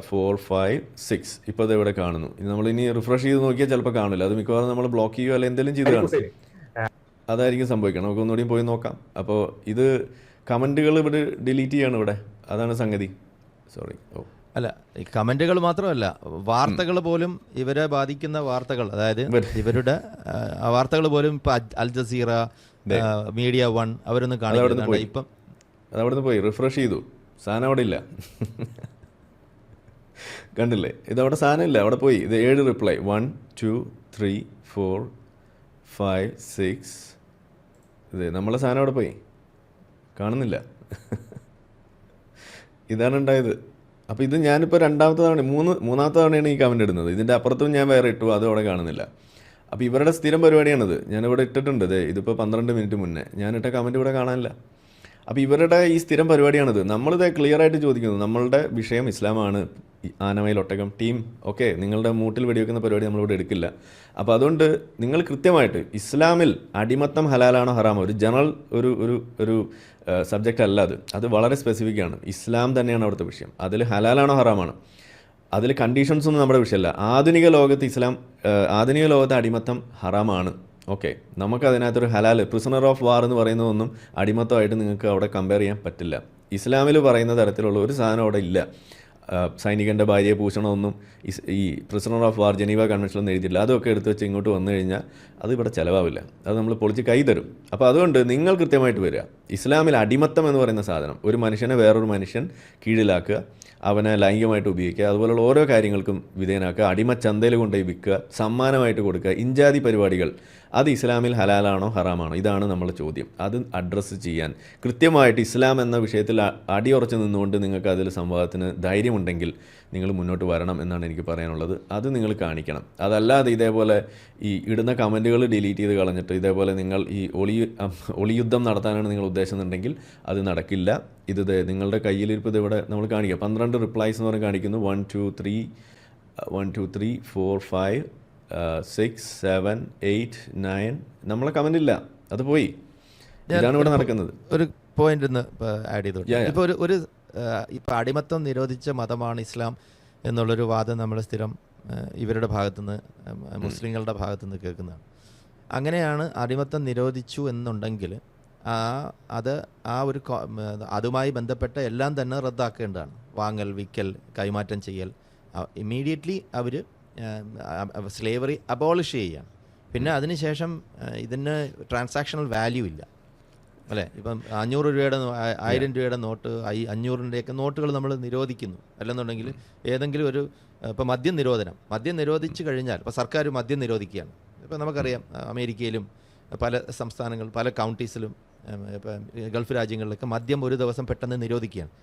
4 5 6 ഇപ്പോൾ ഇത് ഇവിടെ കാണുന്നു. ഇത് നമ്മളിനി റിഫ്രഷ് ചെയ്ത് നോക്കിയാൽ ചിലപ്പോൾ കാണില്ല. അത് മിക്കവാറും നമ്മൾ ബ്ലോക്ക് ചെയ്യുകയോ അല്ലെങ്കിൽ എന്തെങ്കിലും ചെയ്ത് കാണും. അതായിരിക്കും സംഭവിക്കണം. നമുക്ക് ഒന്നുകൂടി പോയി നോക്കാം. അപ്പോൾ ഇത് കമൻറ്റുകൾ ഇവിടെ ഡിലീറ്റ് ചെയ്യാണ് ഇവിടെ. അതാണ് സംഗതി. സോറി. അല്ല, ഈ കമൻറ്റുകൾ മാത്രമല്ല, വാർത്തകൾ പോലും ഇവരെ ബാധിക്കുന്ന വാർത്തകൾ, അതായത് ഇവരുടെ വാർത്തകൾ പോലും ഇപ്പം അൽ ജസീറ, മീഡിയ 1 അവരൊന്നും കാണിക്കുന്നുണ്ട്. ഇപ്പം അതവിടെ നിന്ന് പോയി റിഫ്രഷ് ചെയ്തു, സാധനം അവിടെ ഇല്ല. കണ്ടില്ലേ, ഇതവിടെ സാധനം ഇല്ല, അവിടെ പോയി. ഇത് 7 റിപ്ലൈ, 1 2 3 4 5 6. ഇത് നമ്മളെ സാധനം അവിടെ പോയി, കാണുന്നില്ല. ഇതാണ് ഉണ്ടായത്. അപ്പോൾ ഇത് ഞാനിപ്പോൾ രണ്ടാമത്തെ തവണ മൂന്നാമത്തെ തവണയാണ് ഈ കമൻറ്റ് ഇടുന്നത്. ഇതിൻ്റെ അപ്പുറത്തും ഞാൻ വേറെ ഇട്ടു, അതും അവിടെ കാണുന്നില്ല. അപ്പോൾ ഇവരുടെ സ്ഥിരം പരിപാടിയാണിത്. ഞാനിവിടെ ഇട്ടിട്ടുണ്ട്. ഇതിപ്പോൾ 12 മിനിറ്റ് മുന്നേ ഞാനിട്ട കമൻറ്റ് ഇവിടെ കാണാനില്ല. അപ്പോൾ ഇവരുടെ ഈ സ്ഥിരം പരിപാടിയാണിത്. നമ്മളിത് ക്ലിയറായിട്ട് ചോദിക്കുന്നു. നമ്മളുടെ വിഷയം ഇസ്ലാമാണ്, ആനമയിൽ ഒട്ടകം ടീം. ഓക്കെ, നിങ്ങളുടെ മൂട്ടിൽ വെടിവെക്കുന്ന പരിപാടി നമ്മളിവിടെ എടുക്കില്ല. അപ്പോൾ അതുകൊണ്ട് നിങ്ങൾ കൃത്യമായിട്ട് ഇസ്ലാമിൽ അടിമത്തം ഹലാലാണോ ഹറാമോ, ഒരു ജനറൽ ഒരു സബ്ജക്റ്റ് അല്ല അത് വളരെ സ്പെസിഫിക് ആണ്. ഇസ്ലാം തന്നെയാണ് അവിടുത്തെ വിഷയം. അതിൽ ഹലാലാണോ ഹറാമാണ്, അതിൽ കണ്ടീഷൻസ് ഒന്നും നമ്മുടെ വിഷയമല്ല. ആധുനിക ലോകത്ത് അടിമത്തം ഹറാമാണ്. ഓക്കെ, നമുക്കതിനകത്തൊരു ഹലാൽ, പ്രിസണർ ഓഫ് വാർ എന്ന് പറയുന്നതൊന്നും അടിമത്തമായിട്ട് നിങ്ങൾക്ക് അവിടെ കമ്പയർ ചെയ്യാൻ പറ്റില്ല. ഇസ്ലാമിൽ പറയുന്ന തരത്തിലുള്ള ഒരു സാധനം അവിടെ ഇല്ല. സൈനികൻ്റെ ഭാര്യയെ പൂശണമെന്നും ഈ പ്രിസണർ ഓഫ് വാർ ജനീവ കൺവെൻഷനൊന്നും എഴുതിയില്ല. അതൊക്കെ എടുത്ത് വെച്ച് ഇങ്ങോട്ട് വന്നു കഴിഞ്ഞാൽ അത് ഇവിടെ ചിലവാവില്ല. അത് നമ്മൾ പൊളിച്ച് കൈ തരും. അപ്പോൾ അതുകൊണ്ട് നിങ്ങൾ കൃത്യമായിട്ട് വരിക. ഇസ്ലാമിൽ അടിമത്തം എന്ന് പറയുന്ന സാധനം, ഒരു മനുഷ്യനെ വേറൊരു മനുഷ്യൻ കീഴിലാക്കുക, അവനെ ലൈംഗികമായിട്ട് ഉപയോഗിക്കുക, അതുപോലുള്ള ഓരോ കാര്യങ്ങൾക്കും വിധേയനാക്കുക, അടിമച്ചന്തയിൽ കൊണ്ടുപോയി വിൽക്കുക, സമ്മാനമായിട്ട് കൊടുക്കുക, ഇഞ്ചാതി പരിപാടികൾ, അത് ഇസ്ലാമിൽ ഹലാലാണോ ഹറാമാണോ, ഇതാണ് നമ്മുടെ ചോദ്യം. അത് അഡ്രസ്സ് ചെയ്യാൻ കൃത്യമായിട്ട് ഇസ്ലാം എന്ന വിഷയത്തിൽ അടിയുറച്ച് നിന്നുകൊണ്ട് നിങ്ങൾക്ക് അതിൽ സംവാദത്തിന് ധൈര്യമുണ്ടെങ്കിൽ നിങ്ങൾ മുന്നോട്ട് വരണം എന്നാണ് എനിക്ക് പറയാനുള്ളത്. അത് നിങ്ങൾ കാണിക്കണം. അതല്ലാതെ ഇതേപോലെ ഈ ഇടുന്ന കമൻറ്റുകൾ ഡിലീറ്റ് ചെയ്ത് കളഞ്ഞിട്ട് ഇതേപോലെ നിങ്ങൾ ഈ ഒളിയുദ്ധം നടത്താനാണ് നിങ്ങൾ ഉദ്ദേശിക്കുന്നുണ്ടെങ്കിൽ അത് നടക്കില്ല. ഇത് നിങ്ങളുടെ കയ്യിലിരിപ്പ് ഇവിടെ നമ്മൾ കാണിക്കുക. 12 റിപ്ലൈസ് എന്ന് പറഞ്ഞ് കാണിക്കുന്നു. 1 2 3 4 5 6 7 8 9. നമ്മളെ കമൻ്റ് ഇല്ല, അത് പോയി. ഇതാണ് ഇവിടെ നടക്കുന്നത്. ഒരു പോയിന്റ് ഒന്ന് ആഡ് ചെയ്തു. ഇപ്പോൾ ഇപ്പോൾ അടിമത്തം നിരോധിച്ച മതമാണ് ഇസ്ലാം എന്നുള്ളൊരു വാദം നമ്മൾ സ്ഥിരം ഇവരുടെ ഭാഗത്തുനിന്ന്, മുസ്ലിങ്ങളുടെ ഭാഗത്തുനിന്ന് കേൾക്കുന്നതാണ്. അങ്ങനെയാണ് അടിമത്തം നിരോധിച്ചു എന്നുണ്ടെങ്കിൽ അതുമായി ബന്ധപ്പെട്ട എല്ലാം തന്നെ റദ്ദാക്കേണ്ടതാണ്. വാങ്ങൽ, വിൽക്കൽ, കൈമാറ്റം ചെയ്യൽ. ഇമ്മീഡിയറ്റ്ലി അവർ സ്ലേവറി അബോളിഷ് ചെയ്യുകയാണ്. പിന്നെ അതിനുശേഷം ഇതിന് ട്രാൻസാക്ഷണൽ വാല്യൂ ഇല്ല, അല്ലേ? ഇപ്പം 500 രൂപയുടെ 1000 രൂപയുടെ നോട്ട്, 500-ൻ്റെയൊക്കെ നോട്ടുകൾ നമ്മൾ നിരോധിക്കുന്നു. അല്ലെന്നുണ്ടെങ്കിൽ ഏതെങ്കിലും ഇപ്പോൾ മദ്യം നിരോധിച്ചു കഴിഞ്ഞാൽ, ഇപ്പോൾ സർക്കാർ മദ്യം നിരോധിക്കുകയാണ്. ഇപ്പോൾ നമുക്കറിയാം അമേരിക്കയിലും പല സംസ്ഥാനങ്ങൾ, പല കൗണ്ടീസിലും, ഇപ്പം ഗൾഫ് രാജ്യങ്ങളിലൊക്കെ മദ്യം ഒരു ദിവസം പെട്ടെന്ന് നിരോധിക്കുകയാണ്.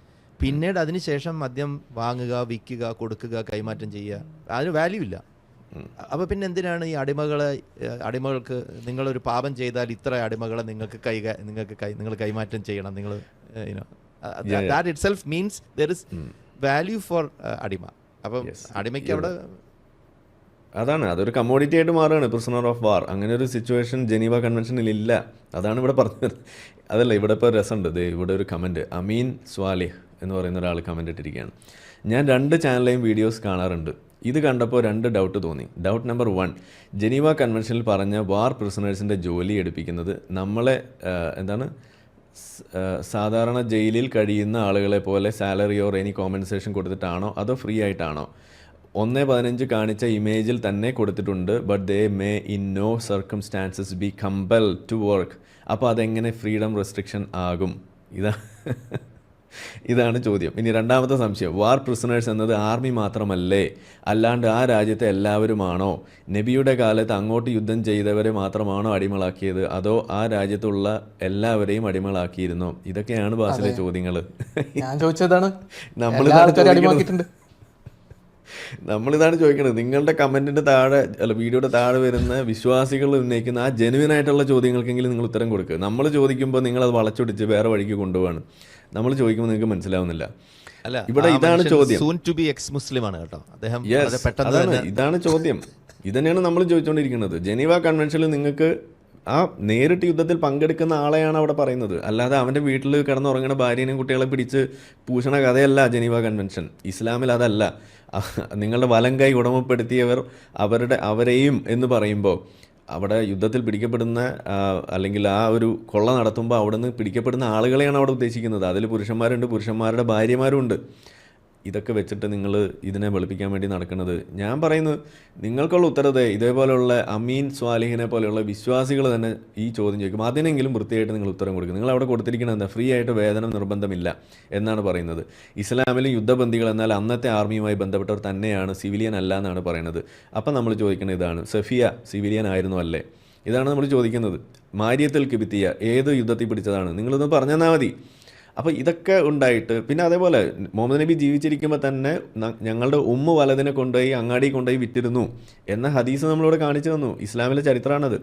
പിന്നീട് അതിനുശേഷം മദ്യം വാങ്ങുക, വിൽക്കുക, കൊടുക്കുക, കൈമാറ്റം ചെയ്യുക, അതിന് വാല്യൂ ഇല്ല. അപ്പോൾ പിന്നെ എന്തിനാണ് ഈ അടിമകൾക്ക് നിങ്ങളൊരു പാപം ചെയ്താൽ ഇത്ര അടിമകളെ നിങ്ങൾ കൈമാറ്റം ചെയ്യണം? നിങ്ങൾ that itself means there is value for അടിമ. അപ്പം അടിമയ്ക്ക് അവിടെ അതൊരു കമ്മോഡിറ്റി ആയിട്ട് മാറുകയാണ്, പ്രിസണർ ഓഫ് വാർ. അങ്ങനെ ഒരു സിറ്റുവേഷൻ ജനീവ കൺവെൻഷനിൽ ഇല്ല. അതാണ് ഇവിടെ പറഞ്ഞത്. അതല്ല, ഇവിടെ ഇപ്പോൾ രസമുണ്ട്. ഇവിടെ ഒരു കമൻറ്റ്, അമീൻ സ്വാലിഹ് എന്ന് പറയുന്ന ഒരാൾ കമൻറ്റ് ഇട്ടിരിക്കുകയാണ്. ഞാൻ 2 ചാനലിലെയും വീഡിയോസ് കാണാറുണ്ട്. ഇത് കണ്ടപ്പോൾ 2 ഡൗട്ട് തോന്നി. ഡൗട്ട് നമ്പർ 1, ജനീവ കൺവെൻഷനിൽ പറഞ്ഞ വാർ പ്രിസണേഴ്സിൻ്റെ ജോലി എടുപ്പിക്കുന്നത് നമ്മളെ സാധാരണ ജയിലിൽ കഴിയുന്ന ആളുകളെ പോലെ സാലറി ഓർ എനി കോമ്പൻസേഷൻ കൊടുത്തിട്ടാണോ അതോ ഫ്രീ ആയിട്ടാണോ? 1:15 കാണിച്ച ഇമേജിൽ തന്നെ കൊടുത്തിട്ടുണ്ട്. But they may in no circumstances be compel to work. അപ്പോൾ അതെങ്ങനെ ഫ്രീഡം റെസ്ട്രിക്ഷൻ ആകും? ഇതാണ് ചോദ്യം. ഇനി രണ്ടാമത്തെ സംശയം, വാർ പ്രിസണേഴ്സ് എന്നത് ആർമി മാത്രമല്ലേ, അല്ലാണ്ട് ആ രാജ്യത്തെ എല്ലാവരുമാണോ? നബിയുടെ കാലത്ത് അങ്ങോട്ട് യുദ്ധം ചെയ്തവരെ മാത്രമാണോ അടിമകളാക്കിയത്, അതോ ആ രാജ്യത്തുള്ള എല്ലാവരെയും അടിമകളാക്കിയിരുന്നോ? ഇതൊക്കെയാണ് ബാസിലെ ചോദ്യങ്ങൾ. ഞാൻ ചോദിച്ചതാണ്, നമ്മളിതാണ് ചോദിക്കുന്നത്. നിങ്ങളുടെ കമൻറ്റിൻ്റെ താഴെ അല്ല വീഡിയോയുടെ താഴെ വരുന്ന വിശ്വാസികൾ ഉന്നയിക്കുന്ന ആ ജെനുവിൻ ആയിട്ടുള്ള ചോദ്യങ്ങൾക്കെങ്കിലും നിങ്ങൾ ഉത്തരം കൊടുക്കുക. നമ്മൾ ചോദിക്കുമ്പോൾ നിങ്ങളത് വളച്ചൊടിച്ച് വേറെ വഴിക്ക് കൊണ്ടുപോവാണ്. നമ്മൾ ചോദിക്കുമ്പോൾ നിങ്ങൾക്ക് മനസ്സിലാവുന്നില്ല. അല്ല, ഇവിടെ ഇതാണ് ചോദ്യം. Soon to be ex Muslim ആണ് കേട്ടോ അദ്ദേഹം. ഇതാണ് ചോദ്യം. ഇതന്നെയാണ് നമ്മൾ ചോദിച്ചുകൊണ്ടിരിക്കുന്നത്. ജനീവ കൺവെൻഷനിൽ നിങ്ങൾക്ക് ആ നേരിട്ട് യുദ്ധത്തിൽ പങ്കെടുക്കുന്ന ആളെയാണ് അവിടെ പറയുന്നത്, അല്ലാതെ അവൻ്റെ വീട്ടിൽ കിടന്നുറങ്ങുന്ന ഭാര്യനെയും കുട്ടികളെ പിടിച്ച് പൂഷണ കഥയല്ല ജനീവ കൺവെൻഷൻ. ഇസ്ലാമിൽ അതല്ല. നിങ്ങളുടെ വലം കൈ ഉടമപ്പെടുത്തിയവർ അവരെയും എന്ന് പറയുമ്പോൾ അവിടെ യുദ്ധത്തിൽ പിടിക്കപ്പെടുന്ന അല്ലെങ്കിൽ ആ ഒരു കൊള്ള നടത്തുമ്പോൾ അവിടെ നിന്ന് പിടിക്കപ്പെടുന്ന ആളുകളെയാണ് അവിടെ ഉദ്ദേശിക്കുന്നത്. അതിൽ പുരുഷന്മാരുണ്ട്, പുരുഷന്മാരുടെ ഭാര്യമാരുണ്ട്. ഇതൊക്കെ വെച്ചിട്ട് നിങ്ങൾ ഇതിനെ വെളുപ്പിക്കാൻ വേണ്ടി നടക്കുന്നത്. ഞാൻ പറയുന്നത് നിങ്ങൾക്കുള്ള ഉത്തരത്തെ ഇതേപോലെയുള്ള അമീൻ സ്വാലിഹിനെ പോലെയുള്ള വിശ്വാസികൾ തന്നെ ഈ ചോദ്യം ചോദിക്കും. അതിനെങ്കിലും വൃത്തിയായിട്ട് നിങ്ങൾ ഉത്തരം കൊടുക്കും. നിങ്ങൾ അവിടെ കൊടുത്തിരിക്കുന്നത് എന്താ? ഫ്രീ ആയിട്ട് വേതനം നിർബന്ധമില്ല എന്നാണ് പറയുന്നത്. ഇസ്ലാമിലും യുദ്ധബന്ദികൾ എന്നാൽ അന്നത്തെ ആർമിയുമായി ബന്ധപ്പെട്ടവർ തന്നെയാണ്, സിവിലിയൻ അല്ല എന്നാണ് പറയുന്നത്. അപ്പം നമ്മൾ ചോദിക്കുന്നത് ഇതാണ്, സഫിയ സിവിലിയൻ ആയിരുന്നു അല്ലേ? ഇതാണ് നമ്മൾ ചോദിക്കുന്നത്. മാരിയത്തുൽ കിബിത്തിയ ഏത് യുദ്ധത്തിൽ പിടിച്ചതാണ്? നിങ്ങളൊന്ന് പറഞ്ഞാൽ മതി. അപ്പോൾ ഇതൊക്കെ ഉണ്ടായിട്ട് പിന്നെ അതേപോലെ മുഹമ്മദ് നബി ജീവിച്ചിരിക്കുമ്പോൾ തന്നെ ഞങ്ങളുടെ ഉമ്മ വലതിനെ കൊണ്ടുപോയി അങ്ങാടി കൊണ്ടുപോയി വിറ്റിരുന്നു എന്ന ഹദീസ് നമ്മളിവിടെ കാണിച്ചു തന്നു. ഇസ്ലാമിലെ ചരിത്രമാണത്.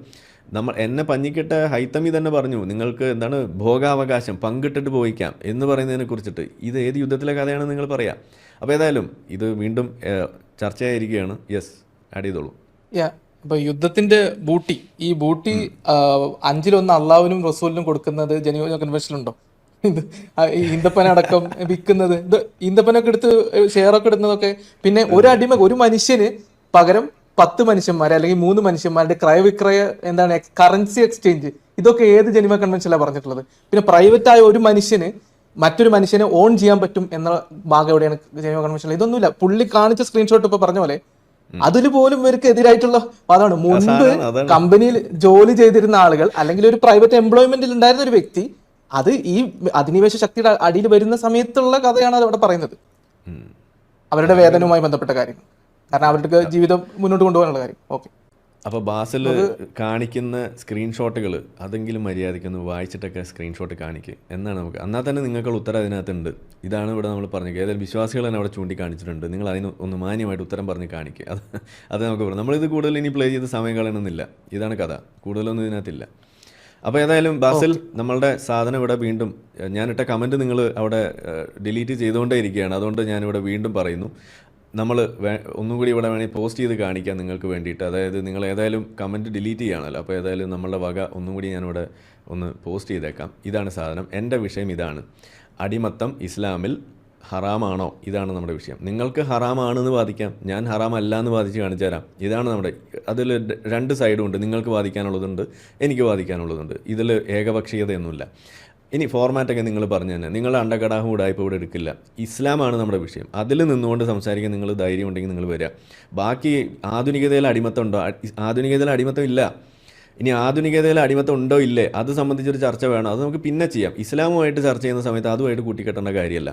എന്നെ പഞ്ഞിക്കിട്ട ഹൈത്തമി തന്നെ പറഞ്ഞു, നിങ്ങൾക്ക് എന്താണ് ഭോഗാവകാശം പങ്കിട്ടിട്ട് പോയിക്കാം എന്ന് പറയുന്നതിനെ കുറിച്ചിട്ട്. ഇത് ഏത് യുദ്ധത്തിലെ കഥയാണെന്ന് നിങ്ങൾ പറയാം. അപ്പോൾ ഏതായാലും ഇത് വീണ്ടും ചർച്ചയായിരിക്കുകയാണ്. യെസ്, ആഡ് ചെയ്തോളൂ. അപ്പോൾ യുദ്ധത്തിന്റെ ബൂട്ടി, ഈ ബൂട്ടി 5-1 അള്ളാഹുവിനും റസൂലിനും കൊടുക്കുന്നത് ജനീവ കൺവെൻഷനുണ്ടോ? ഈന്തപ്പനടക്കം വിൽക്കുന്നത്, ഇത് ഈന്തപ്പനൊക്കെ എടുത്ത് ഷെയറൊക്കെ ഇടുന്നതൊക്കെ. പിന്നെ ഒരു മനുഷ്യന് പകരം 10 മനുഷ്യന്മാരെ അല്ലെങ്കിൽ 3 മനുഷ്യന്മാരുടെ ക്രയവിക്രയ എന്താണ് കറൻസി എക്സ്ചേഞ്ച്, ഇതൊക്കെ ഏത് ജനീവ കൺവെൻഷനിലാണ് പറഞ്ഞിട്ടുള്ളത്? പിന്നെ പ്രൈവറ്റ് ആയ ഒരു മനുഷ്യന് മറ്റൊരു മനുഷ്യനെ ഓൺ ചെയ്യാൻ പറ്റും എന്ന ഭാഗം എവിടെയാണ് ജനീവ കൺവെൻഷനിൽ? ഇതൊന്നുമില്ല. പുള്ളി കാണിച്ച സ്ക്രീൻഷോട്ട് ഇപ്പൊ പറഞ്ഞ പോലെ അതിൽ പോലും ഇവർക്ക് എതിരായിട്ടുള്ള വാദമാണ്. മുൻപ് കമ്പനിയിൽ ജോലി ചെയ്തിരുന്ന ആളുകൾ അല്ലെങ്കിൽ ഒരു പ്രൈവറ്റ് എംപ്ലോയ്മെന്റിൽ ഉണ്ടായിരുന്ന ഒരു വ്യക്തി, അത് ഈ അധിനിവേശ ശക്തിയുടെ അടിയിൽ വരുന്ന സമയത്തുള്ള കഥയാണ് അത് അവിടെ പറയുന്നത്. അവരുടെ വേതനവുമായി ബന്ധപ്പെട്ട കാര്യങ്ങൾ, കാരണം അവരുടെ ജീവിതം മുന്നോട്ട് കൊണ്ടുപോകാനുള്ള കാര്യം. ഓക്കെ, അപ്പോൾ ബാസിൽ കാണിക്കുന്ന സ്ക്രീൻഷോട്ടുകൾ അതെങ്കിലും മര്യാദയ്ക്കൊന്ന് വായിച്ചിട്ടൊക്കെ സ്ക്രീൻഷോട്ട് കാണിക്കുക എന്നാണ് നമുക്ക്. എന്നാൽ തന്നെ നിങ്ങൾക്കുള്ള ഉത്തരം അതിനകത്തുണ്ട്. ഇതാണ് ഇവിടെ നമ്മൾ പറഞ്ഞത്. ഏതായാലും വിശ്വാസികൾ തന്നെ അവിടെ ചൂണ്ടിക്കാണിച്ചിട്ടുണ്ട്. നിങ്ങൾ അതിന് ഒന്ന് മാന്യമായിട്ട് ഉത്തരം പറഞ്ഞ് കാണിക്കുക. അത് നമുക്ക് പറയാം. നമ്മളിത് കൂടുതൽ ഇനി പ്ലേ ചെയ്ത് സമയം കളയണമെന്നില്ല. ഇതാണ് കഥ, കൂടുതലൊന്നും ഇതിനകത്തില്ല. അപ്പോൾ ഏതായാലും ബാസിൽ, നമ്മളുടെ സാധനം ഇവിടെ വീണ്ടും ഞാനിട്ട കമൻറ്റ് നിങ്ങൾ അവിടെ ഡിലീറ്റ് ചെയ്തുകൊണ്ടേ ഇരിക്കുകയാണ്. അതുകൊണ്ട് ഞാനിവിടെ വീണ്ടും പറയുന്നു, നമ്മൾ ഒന്നും കൂടി ഇവിടെ വേണമെങ്കിൽ പോസ്റ്റ് ചെയ്ത് കാണിക്കാം നിങ്ങൾക്ക് വേണ്ടിയിട്ട്. അതായത് നിങ്ങൾ ഏതായാലും കമൻറ്റ് ഡിലീറ്റ് ചെയ്യുകയാണല്ലോ, അപ്പോൾ ഏതായാലും നമ്മളുടെ വക ഒന്നും കൂടി ഞാനിവിടെ ഒന്ന് പോസ്റ്റ് ചെയ്തേക്കാം. ഇതാണ് സാധനം. എൻ്റെ വിഷയം ഇതാണ്, അടിമത്തം ഇസ്ലാമിൽ ഹറാമാണോ? ഇതാണ് നമ്മുടെ വിഷയം. നിങ്ങൾക്ക് ഹറാമാണെന്ന് വാദിക്കാം, ഞാൻ ഹറാമല്ല എന്ന് വാദിച്ച് കാണിച്ചു തരാം. ഇതാണ് നമ്മുടെ. അതിൽ 2 സൈഡും ഉണ്ട്. നിങ്ങൾക്ക് വാദിക്കാനുള്ളതുണ്ട്, എനിക്ക് വാദിക്കാനുള്ളതുണ്ട്. ഇതിൽ ഏകപക്ഷീയതയൊന്നുമില്ല. ഇനി ഫോർമാറ്റൊക്കെ നിങ്ങൾ പറഞ്ഞു തന്നെ, നിങ്ങൾ അണ്ടകടാഹം ഉടായ്പ ഇവിടെ എടുക്കില്ല. ഇസ്ലാമാണ് നമ്മുടെ വിഷയം. അതിൽ നിന്നുകൊണ്ട് സംസാരിക്കാൻ നിങ്ങൾ ധൈര്യം ഉണ്ടെങ്കിൽ നിങ്ങൾ വരിക. ബാക്കി ആധുനികതയിൽ അടിമത്തം ഉണ്ടോ? ആധുനികതയിൽ അടിമത്തം ഇല്ല. ഇനി ആധുനികതയിൽ അടിമത്തം ഉണ്ടോ ഇല്ലേ അത് സംബന്ധിച്ചൊരു ചർച്ച വേണം. അത് നമുക്ക് പിന്നെ ചെയ്യാം. ഇസ്ലാമുമായിട്ട് ചർച്ച ചെയ്യുന്ന സമയത്ത് അതുമായിട്ട് കൂട്ടിക്കെട്ടേണ്ട കാര്യമല്ല.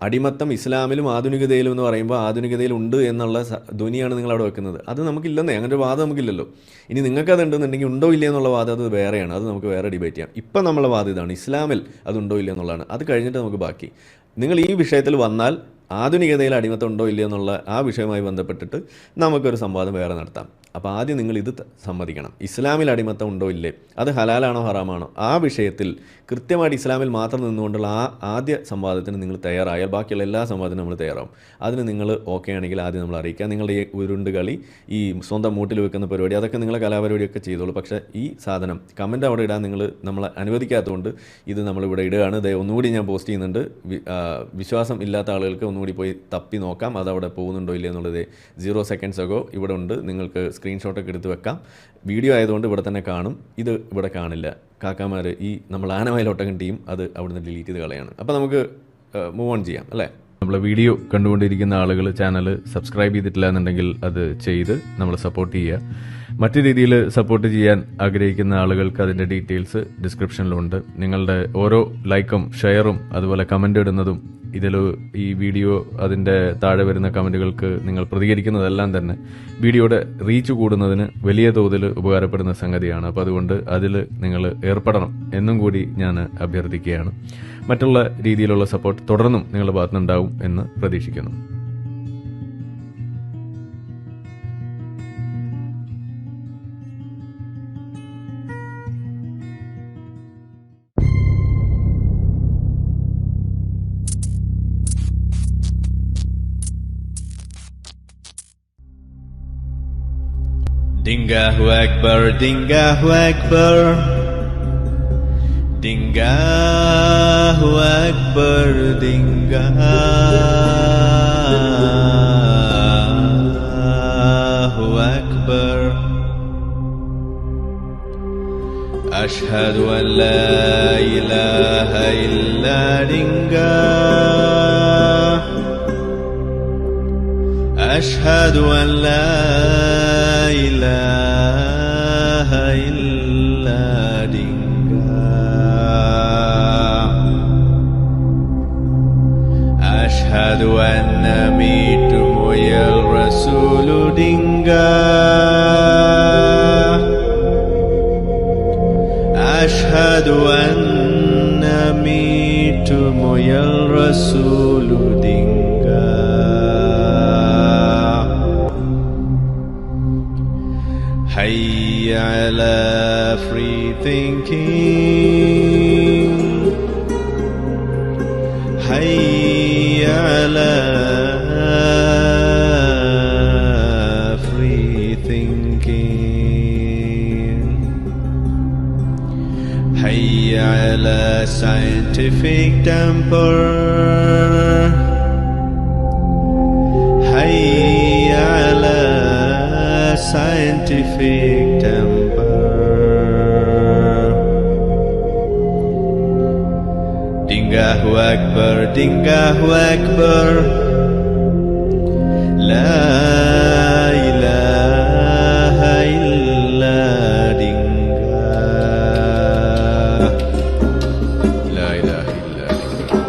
അടിമത്തം ഇസ്ലാമിലും ആധുനികതയിലും എന്ന് പറയുമ്പോൾ ആധുനികതയിൽ ഉണ്ട് എന്നുള്ള ധ്വനിയാണ് നിങ്ങൾ അവിടെ വെക്കുന്നത്. അത് നമുക്കില്ലെന്നേ, അങ്ങനെ ഒരു വാദം നമുക്കില്ലല്ലോ. ഇനി നിങ്ങൾക്കത് ഉണ്ടെന്നുണ്ടെങ്കിൽ ഉണ്ടോ ഇല്ല എന്നുള്ള വാദം അത് വേറെയാണ്. അത് നമുക്ക് വേറെ ഡിബേറ്റ് ചെയ്യാം. ഇപ്പം നമ്മളെ വാദം ഇതാണ്, ഇസ്ലാമിൽ അതുണ്ടോ ഇല്ല എന്നുള്ളതാണ്. അത് കഴിഞ്ഞിട്ട് നമുക്ക് ബാക്കി. നിങ്ങൾ ഈ വിഷയത്തിൽ വന്നാൽ ആധുനികതയിൽ അടിമത്തം ഉണ്ടോ ഇല്ല എന്നുള്ള ആ വിഷയവുമായി ബന്ധപ്പെട്ടിട്ട് നമുക്കൊരു സംവാദം വേറെ നടത്താം. അപ്പോൾ ആദ്യം നിങ്ങൾ ഇത് സമ്മതിക്കണം, ഇസ്ലാമിൽ അടിമത്തം ഉണ്ടോ ഇല്ലേ, അത് ഹലാലാണോ ഹറാമാണോ, ആ വിഷയത്തിൽ കൃത്യമായിട്ട് ഇസ്ലാമിൽ മാത്രം നിന്നുകൊണ്ടുള്ള ആദ്യ സംവാദത്തിന് നിങ്ങൾ തയ്യാറായാൽ ബാക്കിയുള്ള എല്ലാ സംവാദത്തിനും നമ്മൾ തയ്യാറാവും. അതിന് നിങ്ങൾ ഓക്കെ ആണെങ്കിൽ ആദ്യം നമ്മൾ അറിയിക്കുക. നിങ്ങളുടെ ഈ ഉരുണ്ട് കളി, ഈ സ്വന്തം മൂട്ടിൽ വെക്കുന്ന പരിപാടി, അതൊക്കെ നിങ്ങളെ കലാപരിപാടിയൊക്കെ ചെയ്തോളൂ. പക്ഷേ ഈ സാധനം കമൻറ്റ് അവിടെ ഇടാൻ നമ്മൾ അനുവദിക്കാത്തതുകൊണ്ട് ഇത് നമ്മളിവിടെ ഇടുകയാണ്. ഒന്നുകൂടി ഞാൻ പോസ്റ്റ് ചെയ്യുന്നുണ്ട്. വിശ്വാസം ഇല്ലാത്ത ആളുകൾക്ക് ഒന്നുകൂടി പോയി തപ്പി നോക്കാം അതവിടെ പോകുന്നുണ്ടോ ഇല്ലേ എന്നുള്ളത്. 0 seconds അഗോ ഇവിടെ ഉണ്ട്. നിങ്ങൾക്ക് സ്ക്രീൻഷോട്ടൊക്കെ എടുത്ത് വെക്കാം. വീഡിയോ ആയതുകൊണ്ട് ഇവിടെ തന്നെ കാണും, ഇത് ഇവിടെ കാണില്ല. കാക്കാമാർ ഈ നമ്മൾ ആനമയിലൊട്ടകൻ ടീം അത് അവിടുന്ന് ഡിലീറ്റ് ചെയ്ത് കളയാണ്. അപ്പോൾ നമുക്ക് മൂവ് ഓൺ ചെയ്യാം അല്ലേ. നമ്മളെ വീഡിയോ കണ്ടുകൊണ്ടിരിക്കുന്ന ആളുകൾ ചാനൽ സബ്സ്ക്രൈബ് ചെയ്തിട്ടില്ല എന്നുണ്ടെങ്കിൽ അത് ചെയ്ത് നമ്മളെ സപ്പോർട്ട് ചെയ്യുക. മറ്റു രീതിയിൽ സപ്പോർട്ട് ചെയ്യാൻ ആഗ്രഹിക്കുന്ന ആളുകൾക്ക് അതിൻ്റെ ഡീറ്റെയിൽസ് ഡിസ്ക്രിപ്ഷനിലുണ്ട്. നിങ്ങളുടെ ഓരോ ലൈക്കും ഷെയറും അതുപോലെ കമൻ്റ് ഇടുന്നതും ഇതിൽ ഈ വീഡിയോ അതിൻ്റെ താഴെ വരുന്ന കമൻറ്റുകൾക്ക് നിങ്ങൾ പ്രതികരിക്കുന്നതെല്ലാം തന്നെ വീഡിയോയുടെ റീച്ച് കൂടുന്നതിന് വലിയ തോതിൽ ഉപകാരപ്പെടുന്ന സംഗതിയാണ്. അപ്പോൾ അതുകൊണ്ട് അതിൽ നിങ്ങൾ ഏർപ്പെടണം എന്നും കൂടി ഞാൻ അഭ്യർത്ഥിക്കുകയാണ്. മറ്റുള്ള രീതിയിലുള്ള സപ്പോർട്ട് തുടർന്നും നിങ്ങളുടെ ഭാഗത്തുനിന്നുണ്ടാവും എന്ന് പ്രതീക്ഷിക്കുന്നു. Dingahu Akbar, Dingahu Akbar, Dingahu Akbar, Dingahu Akbar. Ashhadu an la ilaha illa Dingah. أشهد أن لا إله إلا دينك. أشهد أن ميتم يا الرسول دينك. أشهد أن ميتم يا الرسول دينك. حي على free thinking. حي على free thinking. حي على scientific temper. حي على scientific temper. Dingahu Akbar, Dingahu Akbar. La ilaha illa Dingah. La ilaha illa Dingah.